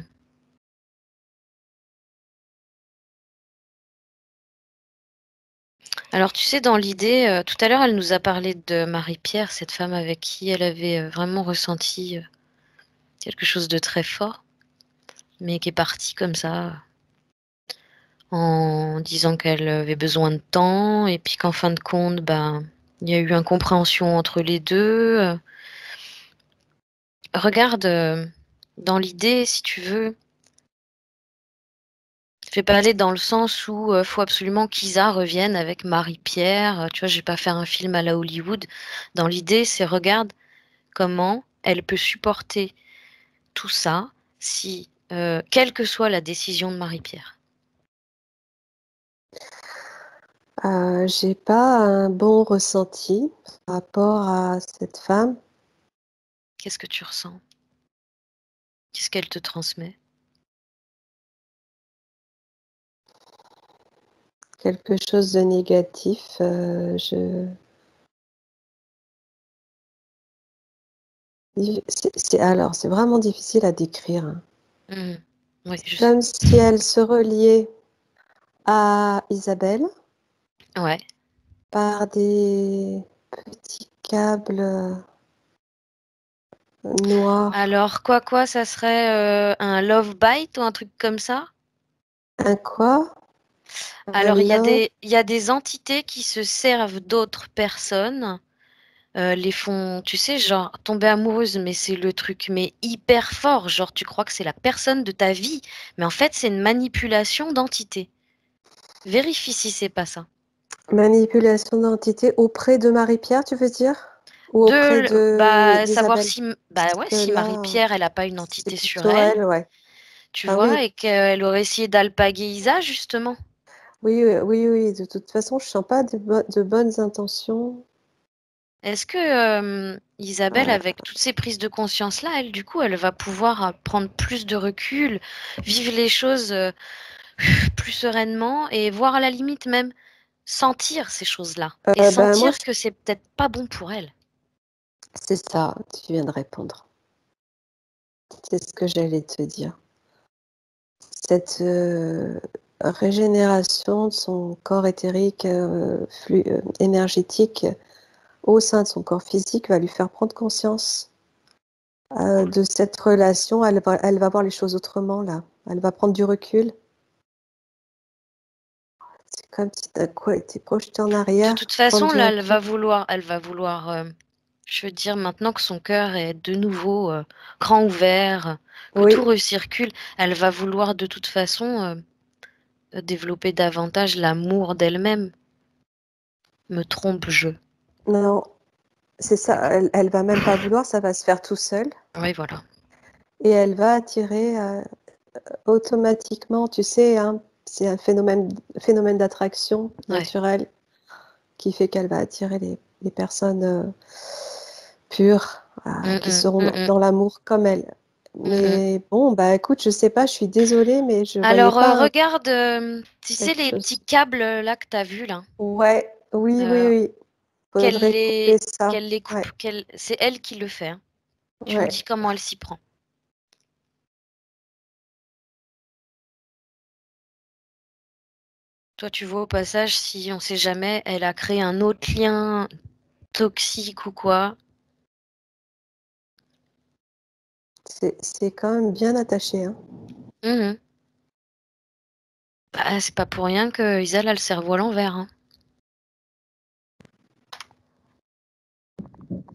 Alors tu sais, dans l'idée, tout à l'heure, elle nous a parlé de Marie-Pierre, cette femme avec qui elle avait, vraiment ressenti, quelque chose de très fort, mais qui est partie comme ça, en disant qu'elle avait besoin de temps et puis qu'en fin de compte, ben, il y a eu incompréhension entre les 2. Regarde, dans l'idée, si tu veux, je vais pas aller dans le sens où, faut absolument qu'Isa revienne avec Marie-Pierre, tu vois? Je vais pas faire un film à la Hollywood. Dans l'idée, c'est regarde comment elle peut supporter tout ça si, quelle que soit la décision de Marie-Pierre. J'ai pas un bon ressenti par rapport à cette femme. Qu'est-ce que tu ressens? Qu'est-ce qu'elle te transmet? Quelque chose de négatif. C'est vraiment difficile à décrire, hein. Mmh. Oui, C'est je sais. comme si elle se reliait à Isabelle Ouais. par des petits câbles, noirs. Alors quoi, ça serait, un love bite ou un truc comme ça? Un quoi? Un Alors love? il y a des entités qui se servent d'autres personnes, les font tu sais, genre tomber amoureuse, mais c'est le truc mais hyper fort, genre tu crois que c'est la personne de ta vie, mais en fait, c'est une manipulation d'entités. Vérifie si c'est pas ça. Manipulation d'identité auprès de Marie-Pierre, tu veux dire? Ou De auprès l Bah, savoir d'Isabelle? si Parce bah, ouais, que si là, Marie-Pierre, elle a pas une c'est entité sur plutôt elle, elle, ouais. tu Ah oui, vois? Et qu'elle aurait essayé d'alpaguer Isa, justement. oui, oui, oui, de toute façon, je sens pas de bonnes intentions. Est-ce que, Isabelle, Heu, avec toutes ces prises de conscience-là, elle, du coup, elle va pouvoir, prendre plus de recul, vivre les choses, plus sereinement et voir à la limite même sentir ces choses-là et ben, moi, sentir je que c'est peut-être pas bon pour elle. c'est ça, tu viens de répondre. C'est ce que j'allais te dire. Cette, régénération de son corps éthérique, énergétique au sein de son corps physique va lui faire prendre conscience, de cette relation. Elle va voir les choses autrement là. Elle va prendre du recul. C'est comme si d'un coup elle était projetée en De arrière, toute prendre façon, du là, recul. elle va vouloir, je veux dire, maintenant que son cœur est de nouveau, grand ouvert, que Oui, tout recircule, elle va vouloir de toute façon, développer davantage l'amour d'elle-même. Me trompe-je? non, c'est ça, elle va même pas vouloir, ça va se faire tout seul Oui, voilà. et elle va attirer, automatiquement, tu sais, hein, c'est un phénomène d'attraction Ouais. naturel qui fait qu'elle va attirer les personnes pures, qui seront dans l'amour comme elle. Mais bon, bah écoute, je sais pas, je suis désolée, mais je voyais Alors, pas regarde, tu sais quelque les petits chose. câbles là que tu as vus là? Ouais, oui, oui, Euh, oui. qu'elle Faudrait couper ça. les Ouais, coupe. C'est elle qui le fait, hein. Tu me ouais. dis comment elle s'y prend. Toi, tu vois au passage si on sait jamais, elle a créé un autre lien toxique ou quoi. C'est quand même bien attaché, hein. Mhm. Bah, c'est pas pour rien que Isal a le cerveau à l'envers, hein.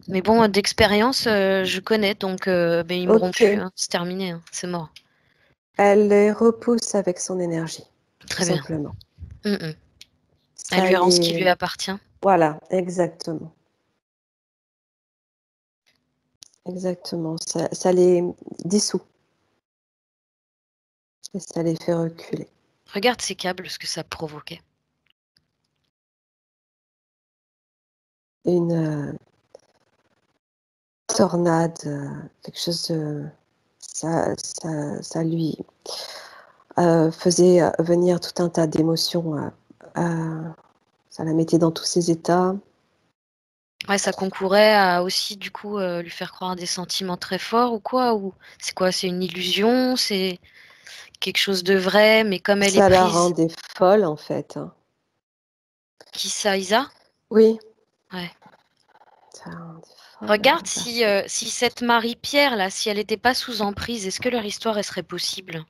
Mais bon, d'expérience, je connais, donc ben, ils mourront plus, Ok, hein. C'est terminé, hein. C'est mort. elle les repousse avec son énergie, tout Très bien. simplement. Mhm. Elle Ça lui rend ce qui les... lui appartient. Voilà, exactement. Exactement. Ça les dissout et ça les fait reculer. Regarde ces câbles, ce que ça provoquait. Une tornade, quelque chose de... Ça lui faisait venir tout un tas d'émotions. Ça la mettait dans tous ses états. Ouais, ça concourait à aussi, du coup, lui faire croire des sentiments très forts ou quoi? Ou c'est quoi? C'est une illusion? C'est quelque chose de vrai, mais comme elle est Ça la prise, rendait folle, en fait, hein. qui ça, Isa? Oui, Ouais. ça la rendait folle, Regarde la si cette Marie-Pierre, là, si elle n'était pas sous emprise, est-ce que leur histoire, elle serait possible?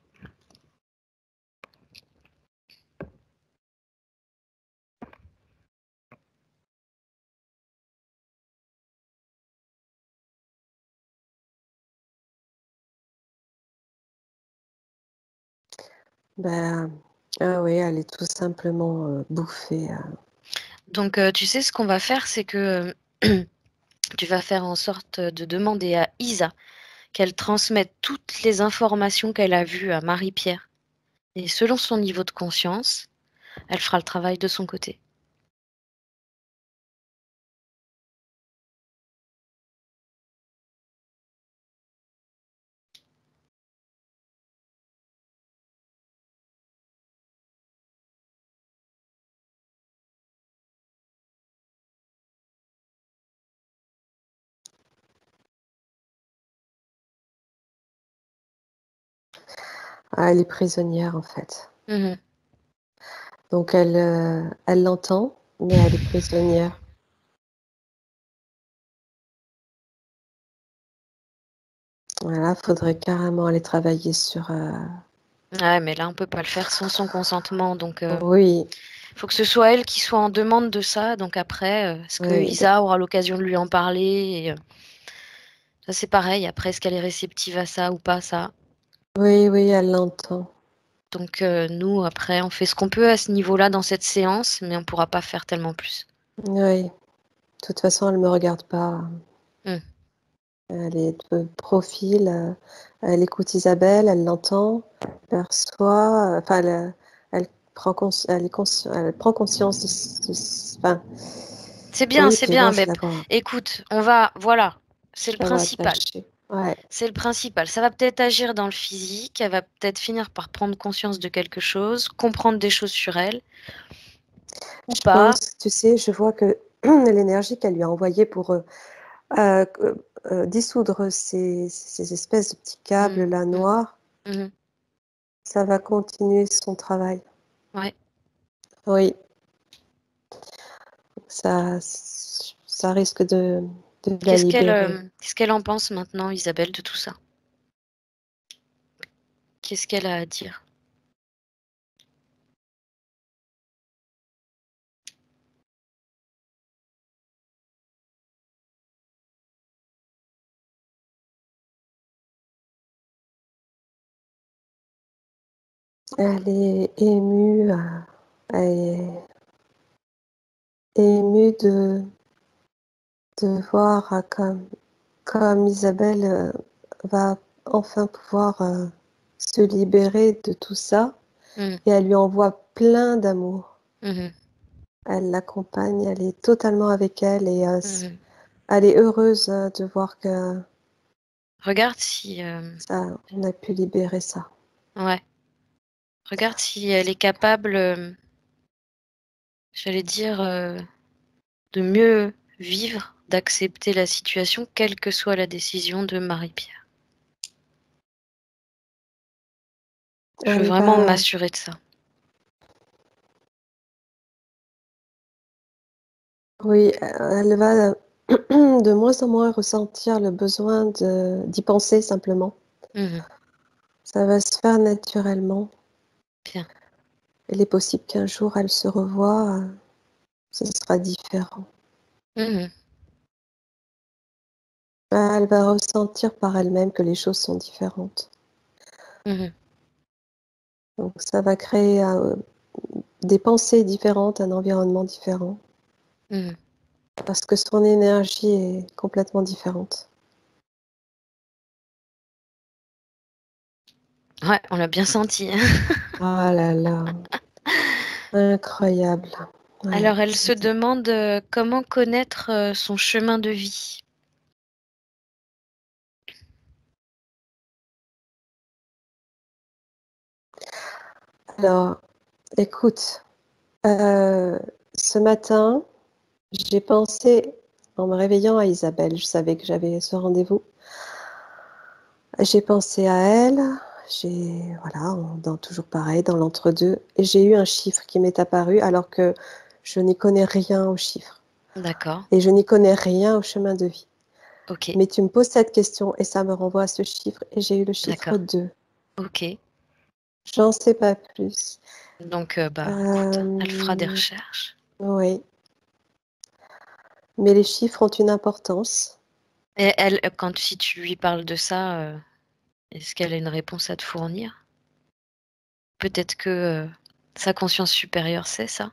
Ben, ah oui, elle est tout simplement bouffée. Donc, tu sais, ce qu'on va faire, c'est que tu vas faire en sorte de demander à Isa qu'elle transmette toutes les informations qu'elle a vues à Marie-Pierre. Et selon son niveau de conscience, elle fera le travail de son côté. Elle est prisonnière, en fait. Mhm. Donc, elle l'entend, mais elle est prisonnière. Voilà, faudrait carrément aller travailler sur... Ouais, mais là, on peut pas le faire sans son consentement. Donc, Oui, faut que ce soit elle qui soit en demande de ça. Donc après, est-ce que oui, Isa aura l'occasion de lui en parler? Et, ça, c'est pareil. Après, est-ce qu'elle est réceptive à ça ou pas ça? oui, oui, elle l'entend. Donc, nous, après, on fait ce qu'on peut à ce niveau-là dans cette séance, mais on pourra pas faire tellement plus. Oui, de toute façon, elle me regarde pas. Hmm. Elle est de profil, elle écoute Isabelle, elle l'entend, perçoit, enfin, elle prend elle prend conscience enfin, oui, C'est puis moi, bien. Mais écoute, voilà, c'est je le la vois principal. attachée. Ouais, C'est le principal. Ça va peut-être agir dans le physique, elle va peut-être finir par prendre conscience de quelque chose, comprendre des choses sur elle, ou je pas. pense, tu sais, je vois que l'énergie qu'elle lui a envoyée pour euh, dissoudre ces espèces de petits câbles Hmm, là hmm, noirs, mhm. ça va continuer son travail. Ouais. Oui, ça, ça risque de la libérer. Qu'est-ce qu'elle en pense maintenant, Isabelle, de tout ça? Qu'est-ce qu'elle a à dire? Elle est émue, elle est émue de voir comme Isabelle va enfin pouvoir se libérer de tout ça Mmh. et elle lui envoie plein d'amour. Mmh. Elle l'accompagne, elle est totalement avec elle et Mmh. elle est heureuse de voir que Regarde si, ça, on a pu libérer ça. ouais, regarde si elle est capable, j'allais dire, de mieux vivre, d'accepter la situation, quelle que soit la décision de Marie-Pierre. Je veux Elle vraiment va, m'assurer de ça. oui, elle va de moins en moins ressentir le besoin d'y penser simplement. Mmh. Ça va se faire naturellement. Bien. Il est possible qu'un jour elle se revoie, ce sera différent. Mmh. Elle va ressentir par elle-même que les choses sont différentes. Mmh. Donc ça va créer, des pensées différentes, un environnement différent, Mmh. parce que son énergie est complètement différente. Ouais, on l'a bien senti. Ah là là, incroyable. Ouais, Alors elle se c'était demande, comment connaître, son chemin de vie? alors écoute, heu, ce matin, j'ai pensé en me réveillant à Isabelle, je savais que j'avais ce rendez-vous. J'ai pensé à elle, j'ai voilà, dans toujours pareil, dans l'entre-deux et j'ai eu un chiffre qui m'est apparu alors que je n'y connais rien aux chiffres D'accord, et je n'y connais rien au chemin de vie. OK, Mais tu me poses cette question et ça me renvoie à ce chiffre et j'ai eu le chiffre d'accord, 2. OK. J'en sais pas plus. Donc bah, écoute, elle fera des Hem, recherches oui, mais les chiffres ont une importance. et elle, quand si tu lui parles de ça, est-ce qu'elle a une réponse à te fournir? Peut-être que, sa conscience supérieure sait ça?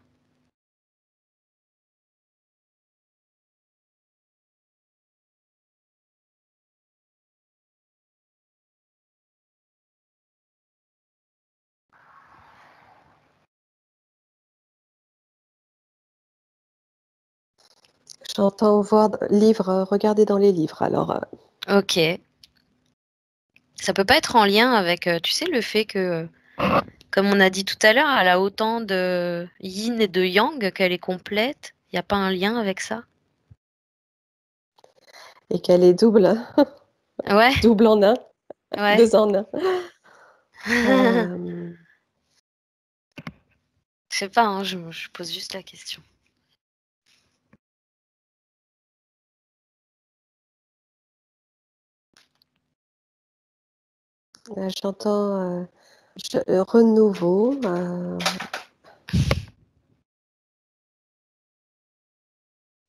J'entends voir livres, regarder dans les livres alors, OK. Ça peut pas être en lien avec, tu sais, le fait que, comme on a dit tout à l'heure, elle a autant de yin et de yang, qu'elle est complète? Il y a pas un lien avec ça? et qu'elle est double, Ouais, double en un, ouais. 2 en un. Hem, Je sais pas, hein, je pose juste la question. j'entends, renouveau,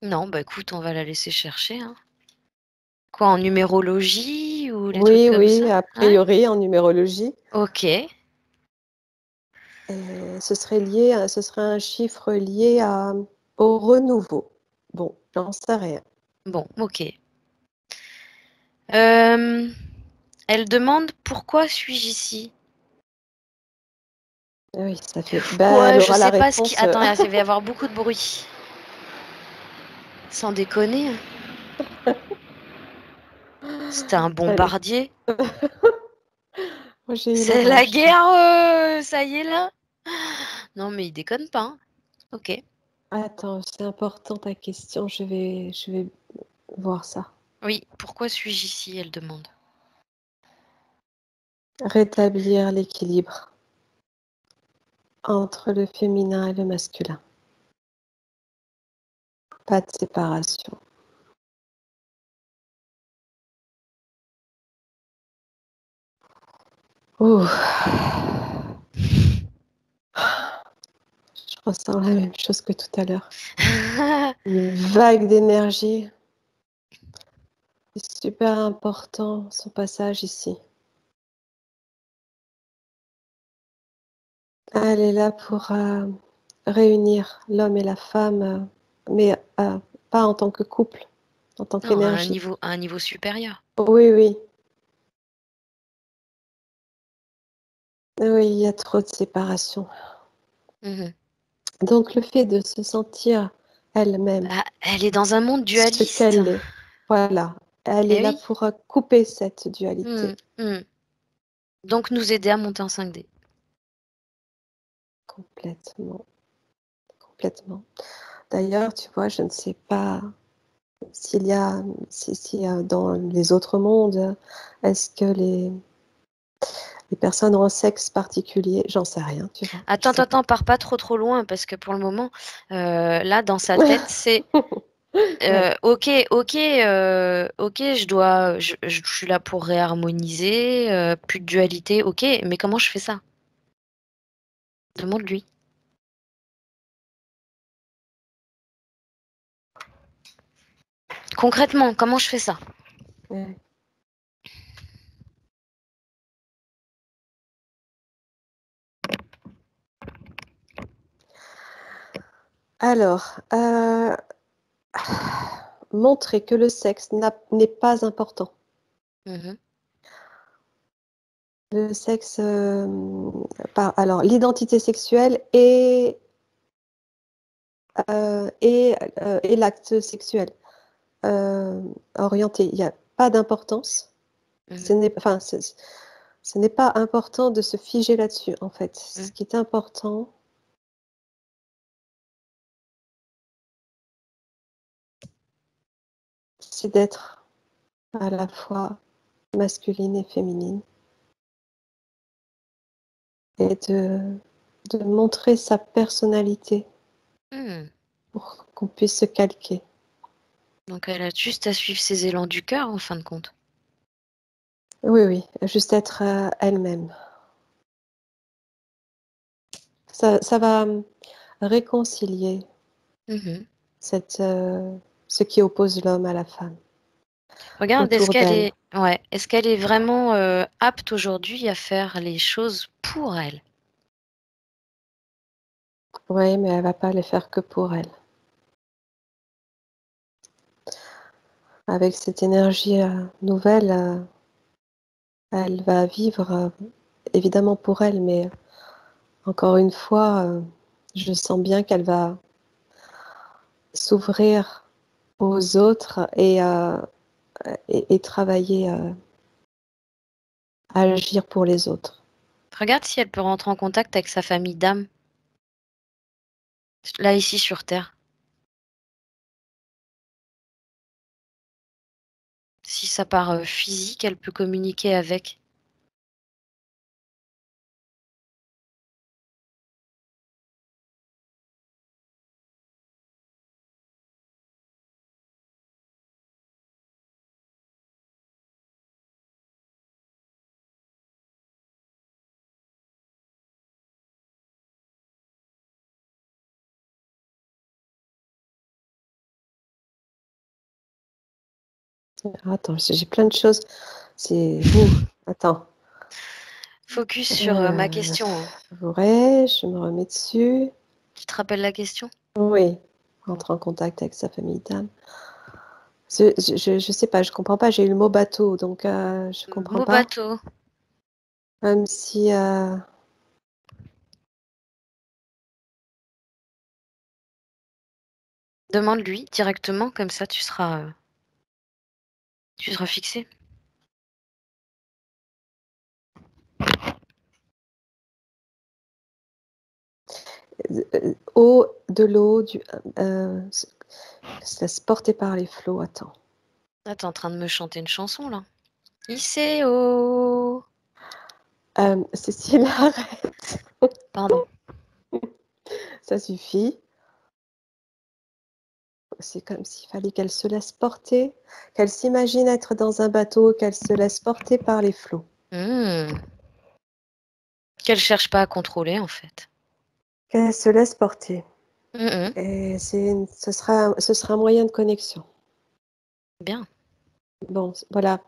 Non, bah, écoute, on va la laisser chercher, hein. Quoi, en numérologie ou des trucs oui, comme oui, ça? a Ouais? priori en numérologie OK. et ce serait un chiffre lié au renouveau. Bon, j'en sais rien. Bon, OK. Hem, Elle demande: «Pourquoi suis-je ici?» Oui, ça fait bah, Ouais, elle je aura la sais pas ce qui réponse, attends, il va y avoir beaucoup de bruit. Sans déconner, hein. C'était un elle bombardier. moi j'ai eu C'est la l'orage. guerre, ça y est là? Non, mais il déconne pas, hein. OK. Attends, c'est important ta question, je vais voir ça. Oui, pourquoi suis-je ici? Elle demande. Rétablir l'équilibre entre le féminin et le masculin. Pas de séparation. Ouh! Je ressens la même chose que tout à l'heure. Une vague d'énergie. C'est super important son passage ici. Elle est là pour, réunir l'homme et la femme, mais, pas en tant que couple, en tant Non, qu'énergie. à un niveau supérieur. Oui, oui, Oui, il y a trop de séparation. Mhm. Donc le fait de se sentir elle-même, Bah, elle est dans un monde ce dualiste. qu'elle est, voilà, elle est Eh là oui. pour couper cette dualité Mhm. Mhm. Donc nous aider à monter en 5D. complètement, complètement. D'ailleurs, tu vois, je ne sais pas s'il y a, si, dans les autres mondes, est-ce que les personnes ont un sexe particulier? J'en sais rien, tu vois, je sais pas. Pars pas trop loin parce que pour le moment, là dans sa tête, c'est Ouais. ok, je suis là pour réharmoniser, plus de dualité, ok, mais comment je fais ça? Demande-lui. Concrètement, comment je fais ça? Ouais. Alors, montrer que le sexe n'est pas important. Mhm. Le sexe, alors l'identité sexuelle et l'acte sexuel orienté. Il n'y a pas d'importance. Mhm. Enfin, ce n'est pas important de se figer là-dessus, en fait. Mhm. Ce qui est important, c'est d'être à la fois masculine et féminine et de montrer sa personnalité Hmm. pour qu'on puisse se calquer. Donc elle a juste à suivre ses élans du cœur en fin de compte. Oui, oui, juste être elle-même. Ça va réconcilier Mhm. cette, ce qui oppose l'homme à la femme Regarde, autour d'elle. est-ce qu'elle est vraiment apte aujourd'hui à faire les choses pour elle? Oui, mais elle va pas les faire que pour elle. Avec cette énergie nouvelle, elle va vivre évidemment pour elle, mais encore une fois, je sens bien qu'elle va s'ouvrir aux autres et travailler à agir pour les autres. Regarde si elle peut rentrer en contact avec sa famille d'âme, là ici sur Terre. Si ça part physique, elle peut communiquer avec. Attends, j'ai plein de choses. C'est attends. Focus sur ma question, hein. Ouais, je me remets dessus. Tu te rappelles la question? Oui, Bon. entre en contact avec sa famille d'âme. Je sais pas, je comprends pas. J'ai eu le mot bateau, donc je comprends Mot pas. bateau. Même si Demande-lui directement, comme ça tu seras fixé. de l'eau, se laisse porter par les flots. Attends. Là, t'es en train de me chanter une chanson, là. Iseo. Cécile, arrête. Pardon. Ça suffit. C'est comme s'il fallait qu'elle se laisse porter, qu'elle s'imagine être dans un bateau, qu'elle se laisse porter par les flots. Hmm. Qu'elle cherche pas à contrôler, en fait. Qu'elle se laisse porter. Mhm. Et ce sera un moyen de connexion. Bien. Bon, voilà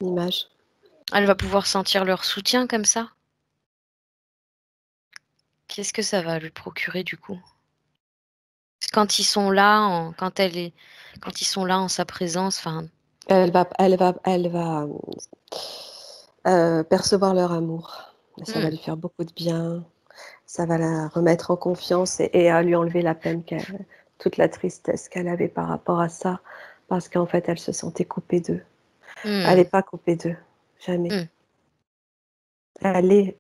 l'image. Elle va pouvoir sentir leur soutien comme ça. Qu'est-ce que ça va lui procurer, du coup? Quand ils sont là, quand ils sont là en sa présence, enfin, Elle va percevoir leur amour. Ça va lui faire beaucoup de bien. Ça va la remettre en confiance et à lui enlever la peine, toute la tristesse qu'elle avait par rapport à ça, parce qu'en fait, elle se sentait coupée d'eux. Elle n'est pas coupée d'eux, jamais. Elle est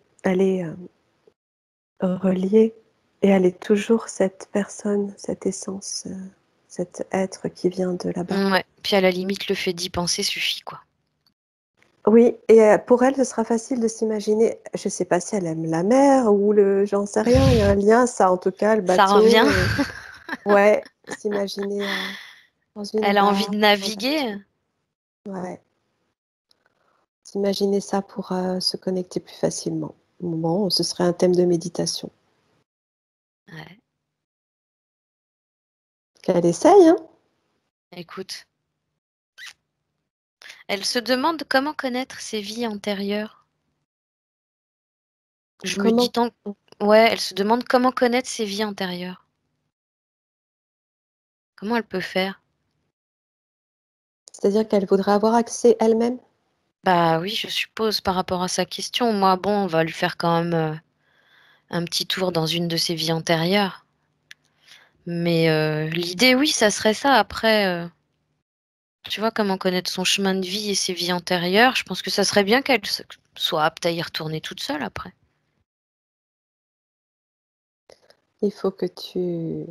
reliée et elle est toujours cette personne, cette essence, cet être qui vient de là-bas. Ouais. Puis à la limite, le fait d'y penser suffit, quoi. Oui, et pour elle, ce sera facile de s'imaginer, je sais pas si elle aime la mer ou j'en sais rien, il y a un lien, ça en tout cas, le Ça bateau revient. ouais, s'imaginer, dans une Elle a envie barque, de en naviguer. bateau. Ouais, s'imaginer ça pour, se connecter plus facilement. Bon, ce serait un thème de méditation. Ouais. Qu'elle essaye, hein? Écoute, elle se demande comment connaître ses vies antérieures. Je me dis Comment tant ouais, elle se demande comment connaître ses vies antérieures. Comment elle peut faire? c'est-à-dire qu'elle voudrait avoir accès elle-même? Bah oui, je suppose par rapport à sa question. Moi, bon, on va lui faire quand même, un petit tour dans une de ses vies antérieures. Mais, l'idée, oui, ça serait ça. Après, tu vois, comment connaître son chemin de vie et ses vies antérieures, je pense que ça serait bien qu'elle soit apte à y retourner toute seule après. Il faut que tu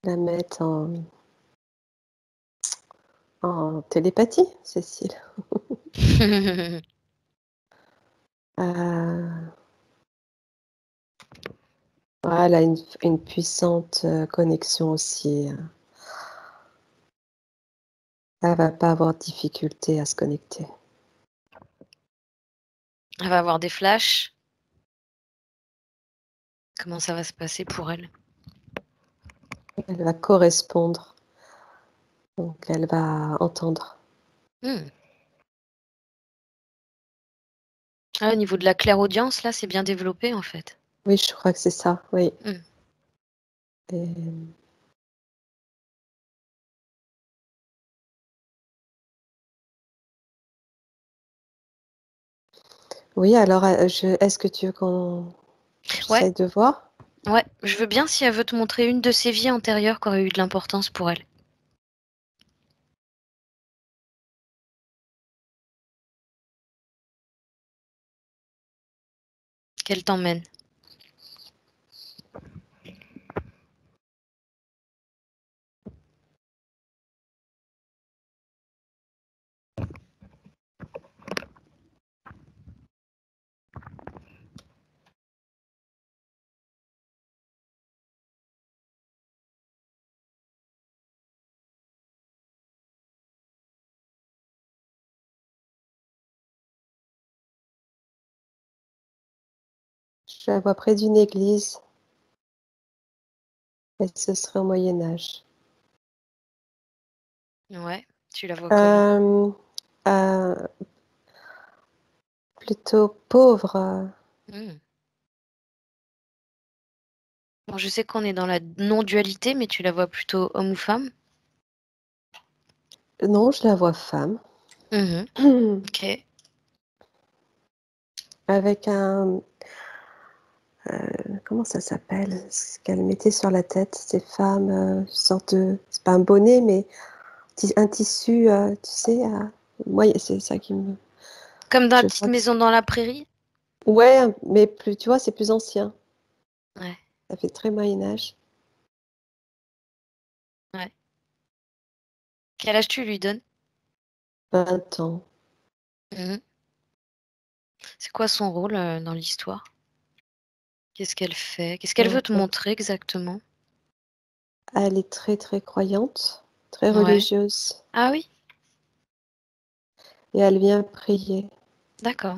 la mettes en télépathie, Cécile. Heu, elle a une puissante, connexion aussi, elle va pas avoir de difficulté à se connecter. Elle va avoir des flashs. Comment ça va se passer pour elle? Elle va correspondre, donc elle va entendre. Mmh. Ah, au niveau de la clairaudience, là, c'est bien développé, en fait. Oui, je crois que c'est ça, oui Mmh. et oui, alors, est-ce que tu veux que Ouais, j'essaye de voir? ouais, je veux bien si elle veut te montrer une de ses vies antérieures qui aurait eu de l'importance pour elle. Qu'elle t'emmène. Je la vois près d'une église et ce serait au Moyen Âge. Ouais, tu la vois comment? Hem, heu, plutôt pauvre, Mmh. Bon, je sais qu'on est dans la non-dualité, mais tu la vois plutôt homme ou femme? non, je la vois femme. Mmh. OK. Avec comment ça s'appelle? Ce qu'elle mettait sur la tête, ces femmes, une sorte de c'est pas un bonnet, mais un tissu, tu sais, moi, c'est ça qui me Comme dans la je petite crois que maison dans la prairie? ouais, mais plus tu vois, c'est plus ancien. Ouais, Ça fait très Moyen Âge. ouais. Quel âge tu lui donnes? 20 ans. Mmh. C'est quoi son rôle, dans l'histoire? Qu'est-ce qu'elle fait? Qu'est-ce qu'elle veut te Heu, montrer exactement? Elle est très, très croyante, très Ouais. religieuse Ah oui? et elle vient prier. D'accord.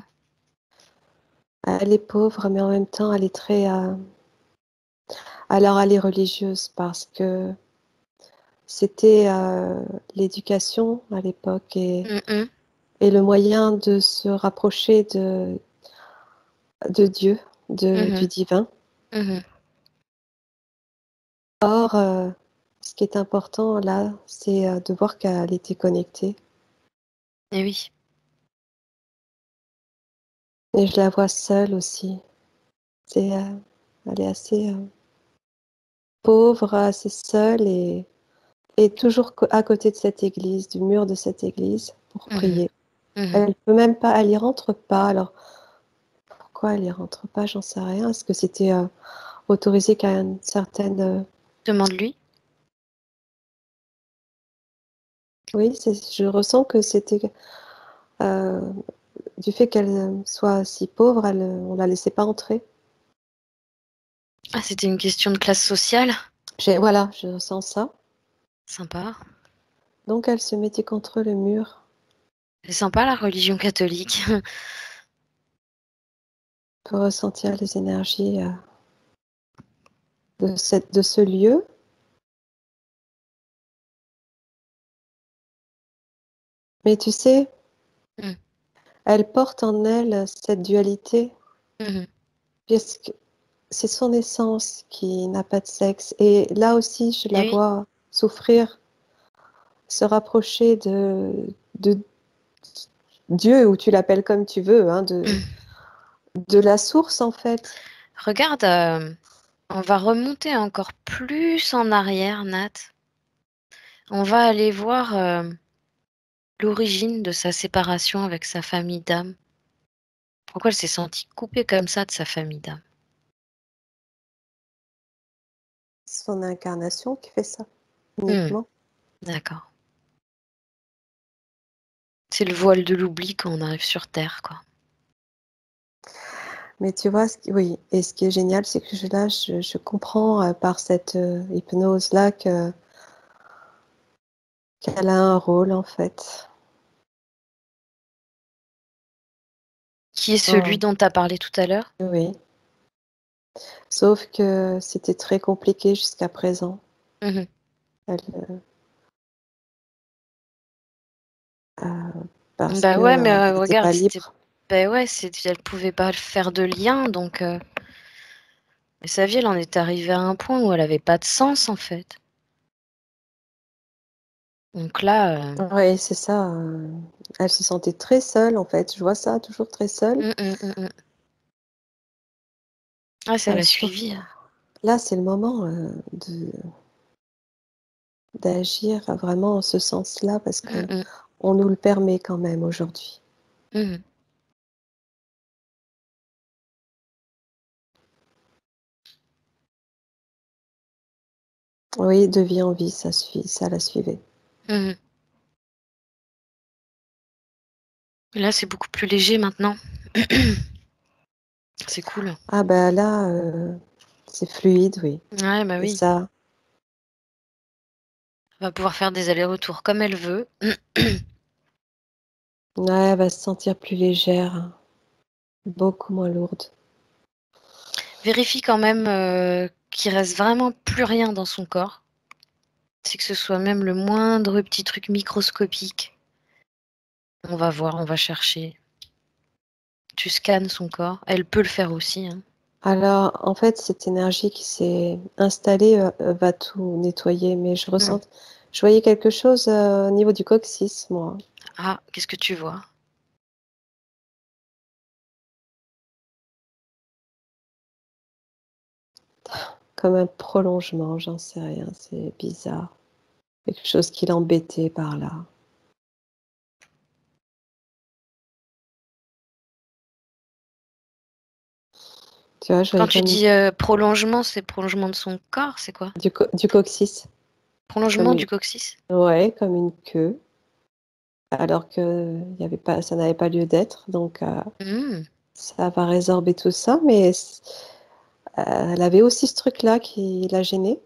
Elle est pauvre, mais en même temps, elle est très, alors elle est religieuse parce que c'était, l'éducation à l'époque Mmh mh. et le moyen de se rapprocher de Dieu, du Mmh. divin. Mmh. Or, ce qui est important là, c'est, de voir qu'elle était connectée. Et oui. Et je la vois seule aussi. C'est, elle est assez pauvre, assez seule et toujours à côté de cette église, du mur de cette église, pour Mhm. prier. Mhm. Elle peut même pas, elle y rentre pas. Alors pourquoi elle y rentre pas, j'en sais rien. Est-ce que c'était autorisé qu'à une certaine... Demande-lui. Oui, je ressens que c'était euh, du fait qu'elle soit si pauvre, on la laissait pas entrer. Ah, c'était une question de classe sociale. Voilà, je ressens ça. Sympa. Donc elle se mettait contre le mur C'est sympa la religion catholique. pour ressentir les énergies de ce lieu. Mais tu sais, Mm. elle porte en elle cette dualité, Mhm. puisque c'est son essence qui n'a pas de sexe. Et là aussi, je la Et oui. vois souffrir, se rapprocher de Dieu, ou tu l'appelles comme tu veux, hein, de la source en fait. Regarde, on va remonter encore plus en arrière, Nat. On va aller voir l'origine de sa séparation avec sa famille d'âme. Pourquoi elle s'est sentie coupée comme ça de sa famille d'âme? C'est son incarnation qui fait ça, Hmm, uniquement. d'accord. C'est le voile de l'oubli quand on arrive sur Terre, quoi. Mais tu vois, oui, et ce qui est génial, c'est que là, je comprends par cette hypnose-là qu'elle a un rôle en fait. Qui est celui Oh, dont tu as parlé tout à l'heure? oui, sauf que c'était très compliqué jusqu'à présent. Mhm. Elle, parce Bah que ouais, mais elle n'était regarde, pas c'était. libre. Bah ouais, elle pouvait pas faire de lien, donc. Mais sa vie, elle en est arrivée à un point où elle avait pas de sens, en fait. Donc là, Oui, c'est ça. Elle se sentait très seule en fait. Je vois ça, toujours très seule. mm, mm, mm, mm. Ah, ça l'a Sauf suivi. là, c'est le moment d'agir vraiment en ce sens-là parce Mm, que mm, on nous le permet quand même aujourd'hui. mhm. Oui, de vie en vie, ça la suivait. Mhm. Là, c'est beaucoup plus léger maintenant. C'est cool. Ah ben là, c'est fluide, oui. Ouais, bah Et oui. ça, Elle va pouvoir faire des allers-retours comme elle veut. ouais, elle va se sentir plus légère, hein, beaucoup moins lourde. Vérifie quand même qu'il reste vraiment plus rien dans son corps. C'est que ce soit même le moindre petit truc microscopique. On va voir, on va chercher. Tu scannes son corps. Elle peut le faire aussi, hein. Alors, en fait, cette énergie qui s'est installée va tout nettoyer, mais Hmm. je voyais quelque chose au niveau du coccyx, moi, Ah, qu'est-ce que tu vois? comme un prolongement, j'en sais rien, c'est bizarre. Quelque chose qui l'embêtait par là. Tu vois, je Quand voyais tu comme dis prolongement, c'est prolongement de son corps, c'est quoi? du coccyx, comme Prolongement du coccyx? ouais, comme une queue, alors que il y avait pas, ça n'avait pas lieu d'être, donc Hmm. ça va résorber tout ça, mais elle avait aussi ce truc-là qui la gênait.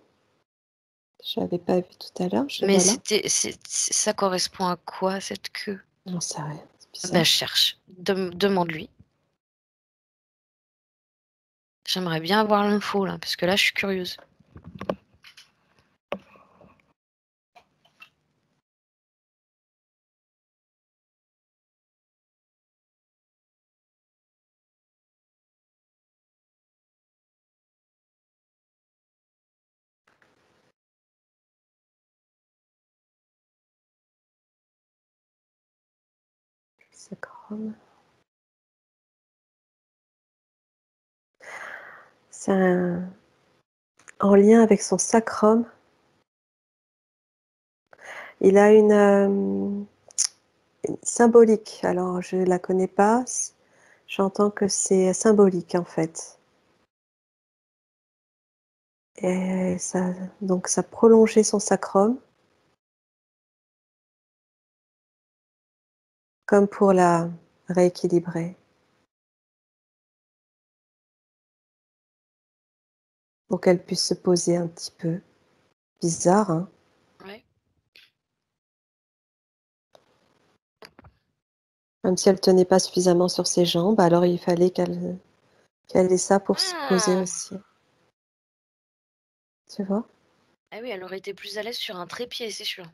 Je l'avais pas vu tout à l'heure, je Mais vois là. ça correspond à quoi, cette queue? J'en sais rien, c'est Bah, bizarre. cherche. Demande-lui. J'aimerais bien avoir l'info, là, parce que là, je suis curieuse. C'est comme... C'est en lien avec son sacrum. Il a une symbolique. Alors, je la connais pas. J'entends que c'est symbolique, en fait. Et donc, ça prolongeait son sacrum, comme pour la rééquilibrer. Pour qu'elle puisse se poser un petit peu. Bizarre, hein? Ouais. Comme si elle tenait pas suffisamment sur ses jambes, alors il fallait qu'elle ait ça pour se poser Ah. aussi. Tu vois? Ah oui, elle aurait été plus à l'aise sur un trépied, c'est sûr.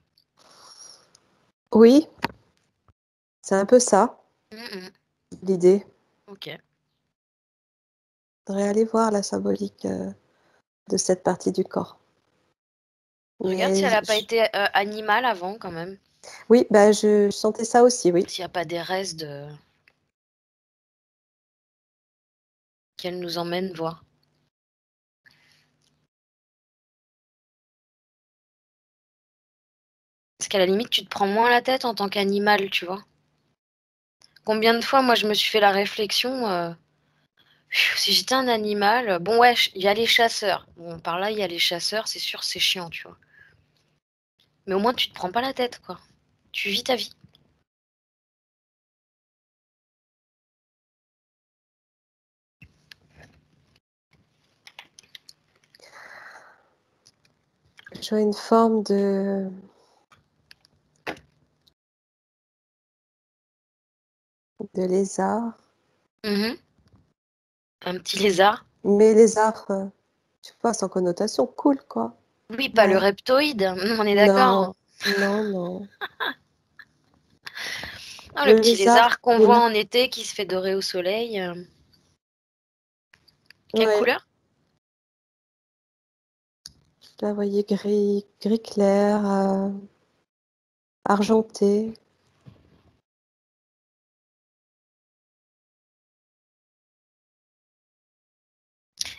Oui, c'est un peu ça, Mmh. l'idée. OK. Faudrait aller voir la symbolique, de cette partie du corps. Regarde si Mais elle a pas je été, animale avant quand même. oui, bah, je sentais ça aussi, oui. S'il y a pas des restes de qu'elle nous emmène voir. Parce qu'à la limite, tu te prends moins la tête en tant qu'animal, tu vois? Combien de fois, moi, je me suis fait la réflexion, si j'étais un animal, bon ouais, il y a les chasseurs. Bon, par là, il y a les chasseurs, c'est sûr, c'est chiant, tu vois? Mais au moins, tu te prends pas la tête, quoi. Tu vis ta vie. Je vois une forme de lézard, Mmh. Un petit lézard. mais lézard, tu vois, sans connotation cool, quoi. Oui, pas le Ouais. reptoïde, on est d'accord, Non, hein? non, non. Ah, le Le petit lézard lézard qu'on voit cool. en été qui se fait dorer au soleil, quelle Ouais, couleur? je la voyais gris clair, argenté.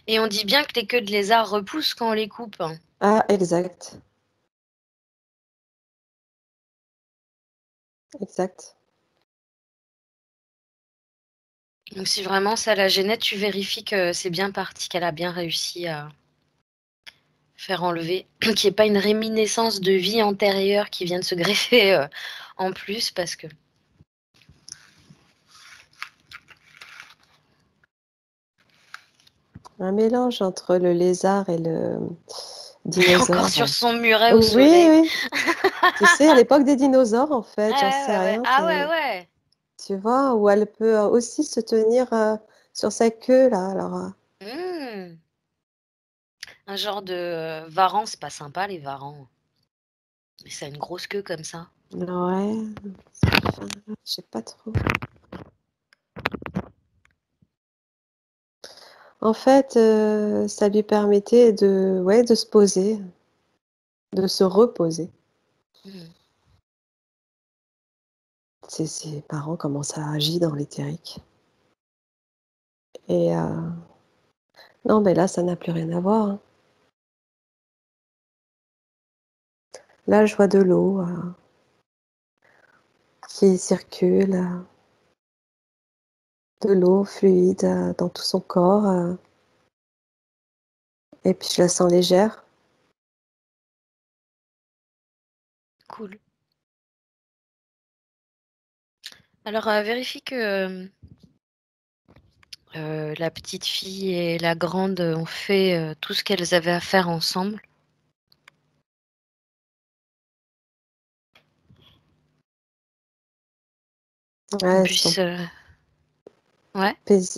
Et on dit bien que les queues de lézard repoussent quand on les coupe, hein. Ah, exact, exact. Donc si vraiment ça la gênait, tu vérifies que c'est bien parti, qu'elle a bien réussi à faire enlever, qu'il y ait pas une réminiscence de vie antérieure qui vient de se greffer, en plus parce que Un mélange entre le lézard et le encore sur dinosaure. son muret au Oui, soleil. oui. Tu sais, à l'époque des dinosaures, en fait, j'en Ouais, sais ouais, ouais. rien. Ah ouais, ouais. Tu vois, où elle peut aussi se tenir sur sa queue, là. Alors, Mmh. Un genre de, varan, c'est pas sympa les varans. Mais ça a une grosse queue comme ça. ouais, enfin, je sais pas trop. En fait, ça lui permettait ouais, de se poser, de se reposer. Mmh. C'est marrant comment ça agit dans l'éthérique. Et non, mais là, ça n'a plus rien à voir, hein. Là, je vois de l'eau qui circule, de l'eau fluide dans tout son corps. Et puis, je la sens légère. Cool. Alors, vérifie que, la petite fille et la grande ont fait, tout ce qu'elles avaient à faire ensemble. Ouais, Qu'on elles sont puisse, ouais,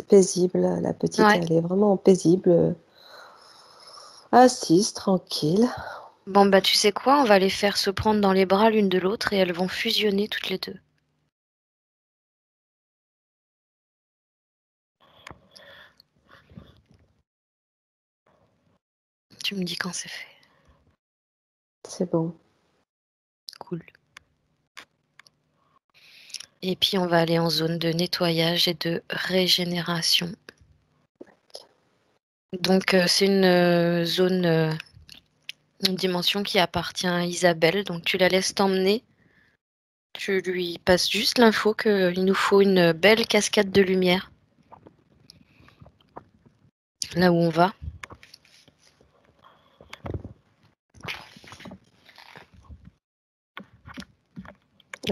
paisibles. La petite, ouais. elle est vraiment paisible, assise, tranquille. Bon, bah, tu sais quoi? On va les faire se prendre dans les bras l'une de l'autre et elles vont fusionner toutes les 2. Tu me dis quand c'est fait. C'est bon. Cool. Et puis on va aller en zone de nettoyage et de régénération. Donc c'est une zone, une dimension qui appartient à Isabelle. Donc tu la laisses t'emmener. Tu lui passes juste l'info qu'il nous faut une belle cascade de lumière là où on va.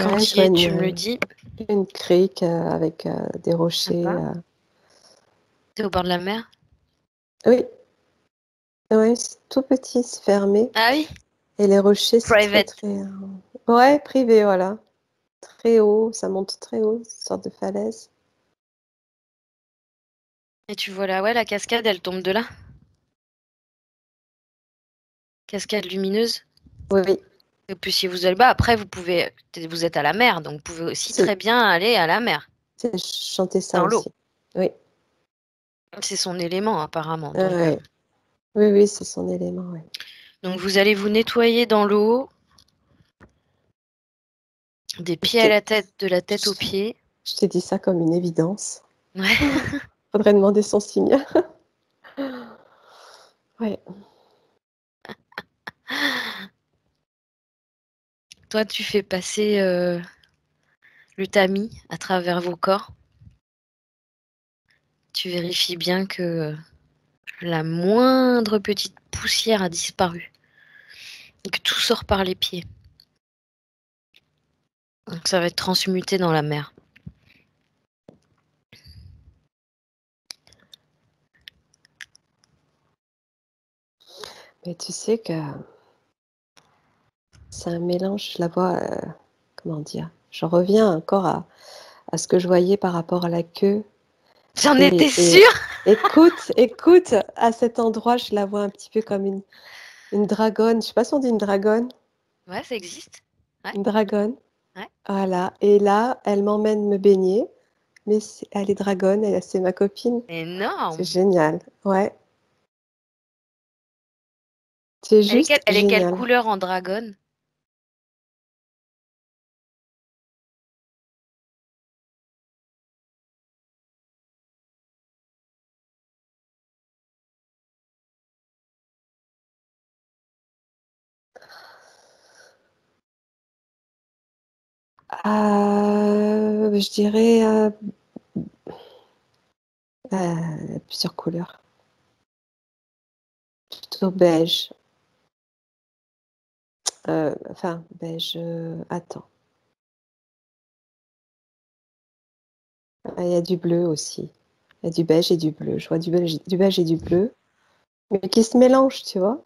Quand Ouais, tu je y vois es, tu me le dis. une crique avec des rochers. Sympa. T'es au bord de la mer? Oui, ouais, c'est tout petit, c'est fermé. Ah oui, Et les rochers, c'est très, private. très. Ouais, privé, voilà. Très haut, ça monte très haut, une sorte de falaise. Et tu vois là, ouais, la cascade, elle tombe de là. Cascade lumineuse. Oui, oui. Et puis si vous allez bas, après vous êtes à la mer, donc vous pouvez aussi très bien aller à la mer, C'est chanter ça dans l'eau. aussi. Oui. C'est son élément apparemment. Ouais. Oui, oui, c'est son élément, ouais. Donc vous allez vous nettoyer dans l'eau, des pieds à la tête, de la tête aux pieds. Je t'ai dit ça comme une évidence. Ouais. Faudrait demander son signe. Ouais. Toi, tu fais passer le tamis à travers vos corps. Tu vérifies bien que la moindre petite poussière a disparu et que tout sort par les pieds. Donc ça va être transmuté dans la mer. Mais tu sais que c'est un mélange, je la vois, comment dire, je reviens encore à ce que je voyais par rapport à la queue. J'en étais Et sûre. écoute, à cet endroit, je la vois un petit peu comme une dragonne. Je sais pas si on dit une dragonne. Ouais, ça existe. Ouais, Une dragonne. ouais. Voilà. Et là, elle m'emmène me baigner. Mais elle est dragonne, c'est ma copine. C'est Énorme. génial. Ouais. C'est juste Elle est quelle génial. couleur en dragonne? Je dirais plusieurs couleurs. Plutôt beige. Enfin, beige. Attends. Il y a du bleu aussi. Il y a du beige et du bleu. Je vois du beige et du bleu. Mais qui se mélangent, tu vois.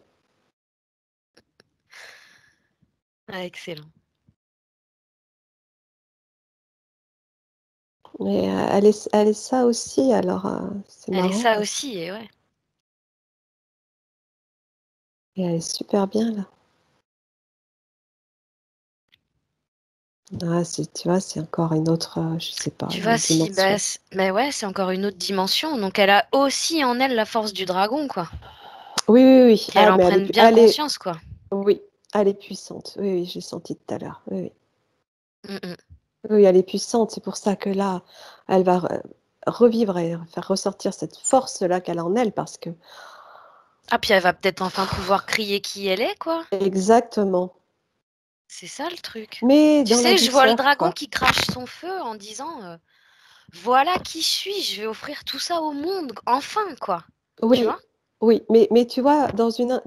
Ah, excellent. Mais elle est ça aussi, alors c'est Elle est marrant ça parce aussi, et ouais. et elle est super bien là. Ah, tu vois, c'est encore une autre, je sais pas, Tu une vois, autre si, dimension. bah ouais, c'est encore une autre dimension. Donc elle a aussi en elle la force du dragon, quoi. Oui, oui, oui. Qu'elle Ah, en mais prenne bien conscience, quoi. oui, elle est puissante. Oui, oui, j'ai senti tout à l'heure. Oui, oui. Mm, mm. Oui, elle est puissante. C'est pour ça que là, elle va revivre et faire ressortir cette force-là qu'elle a en elle, parce que Ah, puis elle va peut-être enfin pouvoir crier qui elle est, quoi. exactement. C'est ça le truc. Mais Tu dans la sais, je vois le douceur, dragon quoi. qui crache son feu en disant voilà qui je suis, je vais offrir tout ça au monde, enfin, quoi. Tu Oui, vois? oui. Mais tu vois,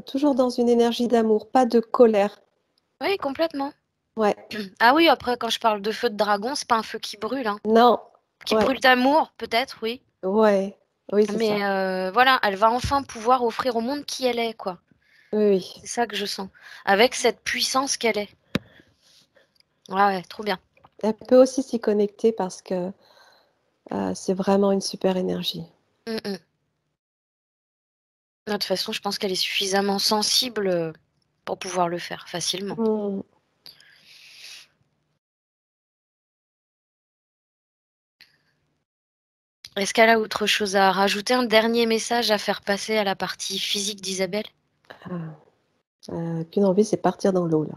toujours dans une énergie d'amour, pas de colère. Oui, complètement. Ouais. Ah oui, après, quand je parle de feu de dragon, c'est pas un feu qui brûle, hein. Non. Qui Ouais. brûle d'amour, peut-être, oui. Ouais. Oui, c'est Mais ça. voilà, elle va enfin pouvoir offrir au monde qui elle est, quoi. Oui, oui. C'est ça que je sens. Avec cette puissance qu'elle est. Ouais, ouais, trop bien. Elle peut aussi s'y connecter parce que c'est vraiment une super énergie. Mm, mm. De toute façon, je pense qu'elle est suffisamment sensible pour pouvoir le faire facilement. Mm. Est-ce qu'elle a autre chose à rajouter? Un dernier message à faire passer à la partie physique d'Isabelle? Ah, qu'une envie, c'est partir dans l'eau, là.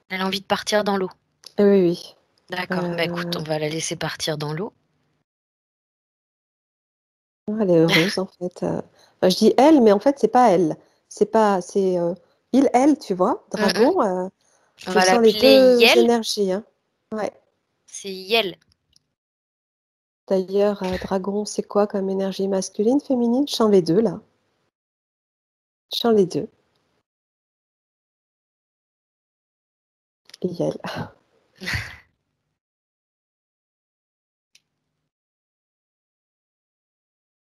Elle a envie de partir dans l'eau. Oui, oui. D'accord. Bah écoute, Euh, on va la laisser partir dans l'eau. Elle est heureuse, en fait. Enfin, je dis elle, mais en fait, c'est pas elle. C'est pas, c'est il, elle, tu vois. Mhm. Dragon, On je va sens les l'appeler deux Yel. énergies, hein. Ouais. C'est Yel. D'ailleurs, dragon, c'est quoi comme énergie masculine, féminine? Je sens les deux, là. Je sens les deux. Et elle.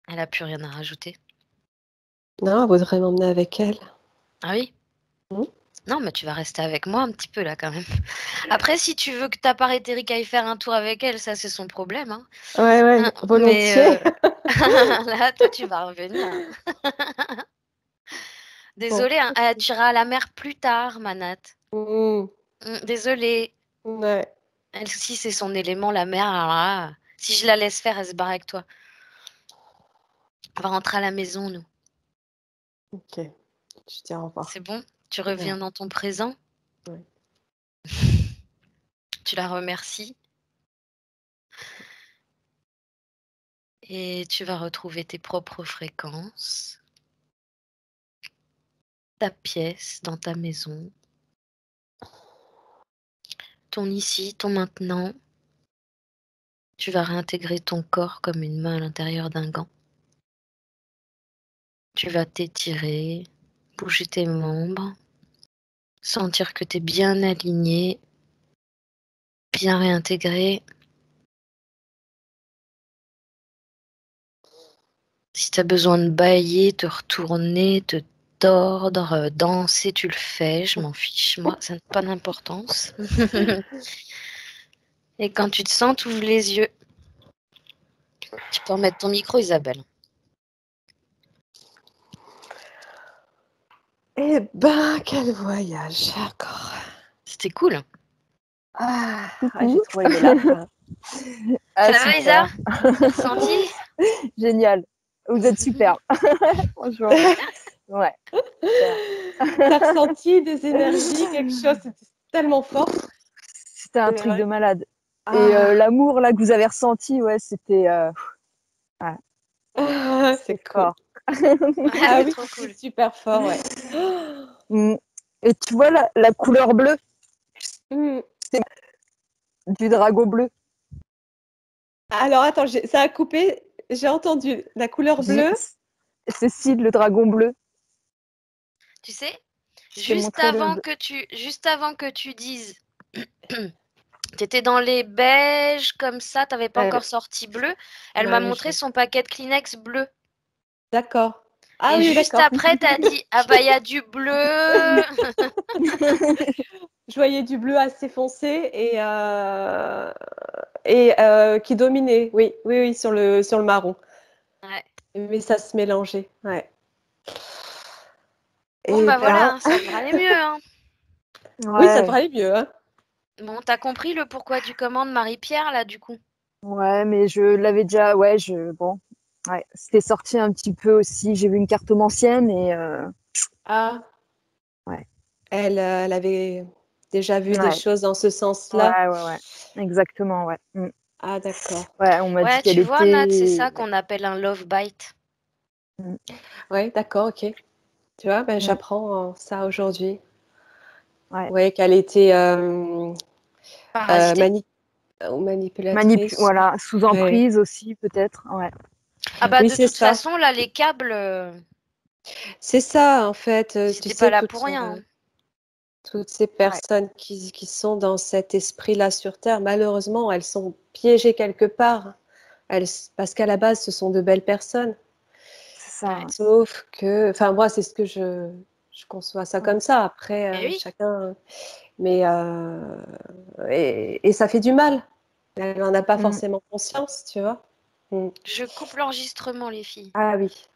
Elle a plus rien à rajouter. Non, elle voudrait m'emmener avec elle. Ah oui? Hmm. Non, mais tu vas rester avec moi un petit peu là quand même. Après, si tu veux que ta part Eric aille faire un tour avec elle, ça c'est son problème. Hein. Ouais, ouais, Mais volontiers. là, toi, tu vas revenir. Bon. Désolée, hein, tu iras à la mer plus tard, Manat. Hmm. Désolée. Ouais. Elle aussi, c'est son élément, la mer. Alors là, si je la laisse faire, elle se barre avec toi. On va rentrer à la maison, nous. Ok. Je dis au revoir. C'est bon? Tu Ouais. reviens dans ton présent? Ouais. Tu la remercies et tu vas retrouver tes propres fréquences, ta pièce dans ta maison, ton ici, ton maintenant. Tu vas réintégrer ton corps comme une main à l'intérieur d'un gant. Tu vas t'étirer, bouger tes membres, sentir que tu es bien aligné, bien réintégré. Si tu as besoin de bailler, te retourner, te tordre, danser, tu le fais. Je m'en fiche, moi, ça n'a pas d'importance. Et quand tu te sens, tu ouvres les yeux. Tu peux remettre ton micro, Isabelle. Eh ben, quel voyage encore. C'était cool. Ah, j'ai Coucou. trop aimé la fin. Ah, Ça va, Isa? super. T'as ressenti? Génial. Vous êtes super. Franchement. Ouais. Super. T'as ressenti des énergies, quelque chose, c'était tellement fort. C'était un C'est truc vrai. de malade. Et Ah, l'amour là que vous avez ressenti, ouais, c'était ouais, c'est c'était cool. fort. Ouais, Ah c'est oui, trop c'était cool. super fort, ouais. Mm. Et tu vois la couleur bleue Hmm. du dragon bleu. Alors attends, ça a coupé, j'ai entendu la couleur J- bleue. Cécile, le dragon bleu. Tu sais, Je t'ai montré le. juste avant que tu dises, t'étais dans les beiges comme ça, t'avais pas encore sorti bleu. Elle m'a Ouais, montré son paquet de Kleenex bleu. d'accord. Ah Et oui, juste d'accord. après, t'as dit, ah bah il y a du bleu. Je voyais du bleu assez foncé et qui dominait, oui, oui, oui, sur le marron. Ouais. Mais ça se mélangeait, ouais. Bon Et bah voilà, ben, hein, ça devrait aller mieux. Hein. oui, ça Ouais. devrait aller mieux, hein. Bon, t'as compris le pourquoi du comment de Marie-Pierre là du coup? Ouais, mais je l'avais déjà. Ouais, bon. Ouais, c'était sorti un petit peu aussi. J'ai vu une cartomancienne et Ah, ouais. elle avait déjà vu des Ouais. choses dans ce sens-là. Ouais. Exactement, ouais. Mm. Ah, d'accord. Ouais, on m'a dit Ouais, qu'elle tu vois, Nat, c'est était. ça qu'on appelle un love bite. Mm. Ouais, d'accord, ok. Tu vois, ben, Mm. j'apprends ça aujourd'hui. Ouais. Ouais, qu'elle était Parasité. manipulatrice. Voilà, sous Ouais. emprise aussi, peut-être. Ouais. Ah bah Oui, de c'est toute ça. façon, là, les câbles, C'est ça, en fait. ils Tu étaient pas sais, là pour rien. Hein. toutes ces Ouais. personnes qui sont dans cet esprit-là sur Terre, malheureusement, elles sont piégées quelque part. Parce qu'à la base, ce sont de belles personnes. C'est ça. Ouais. Sauf que, enfin, moi, c'est ce que je conçois ça Ouais. comme ça. Après, Eh oui, chacun. Mais, et ça fait du mal. Elle n'en a pas Mm. forcément conscience, tu vois. Mm. je coupe l'enregistrement, les filles. Ah oui.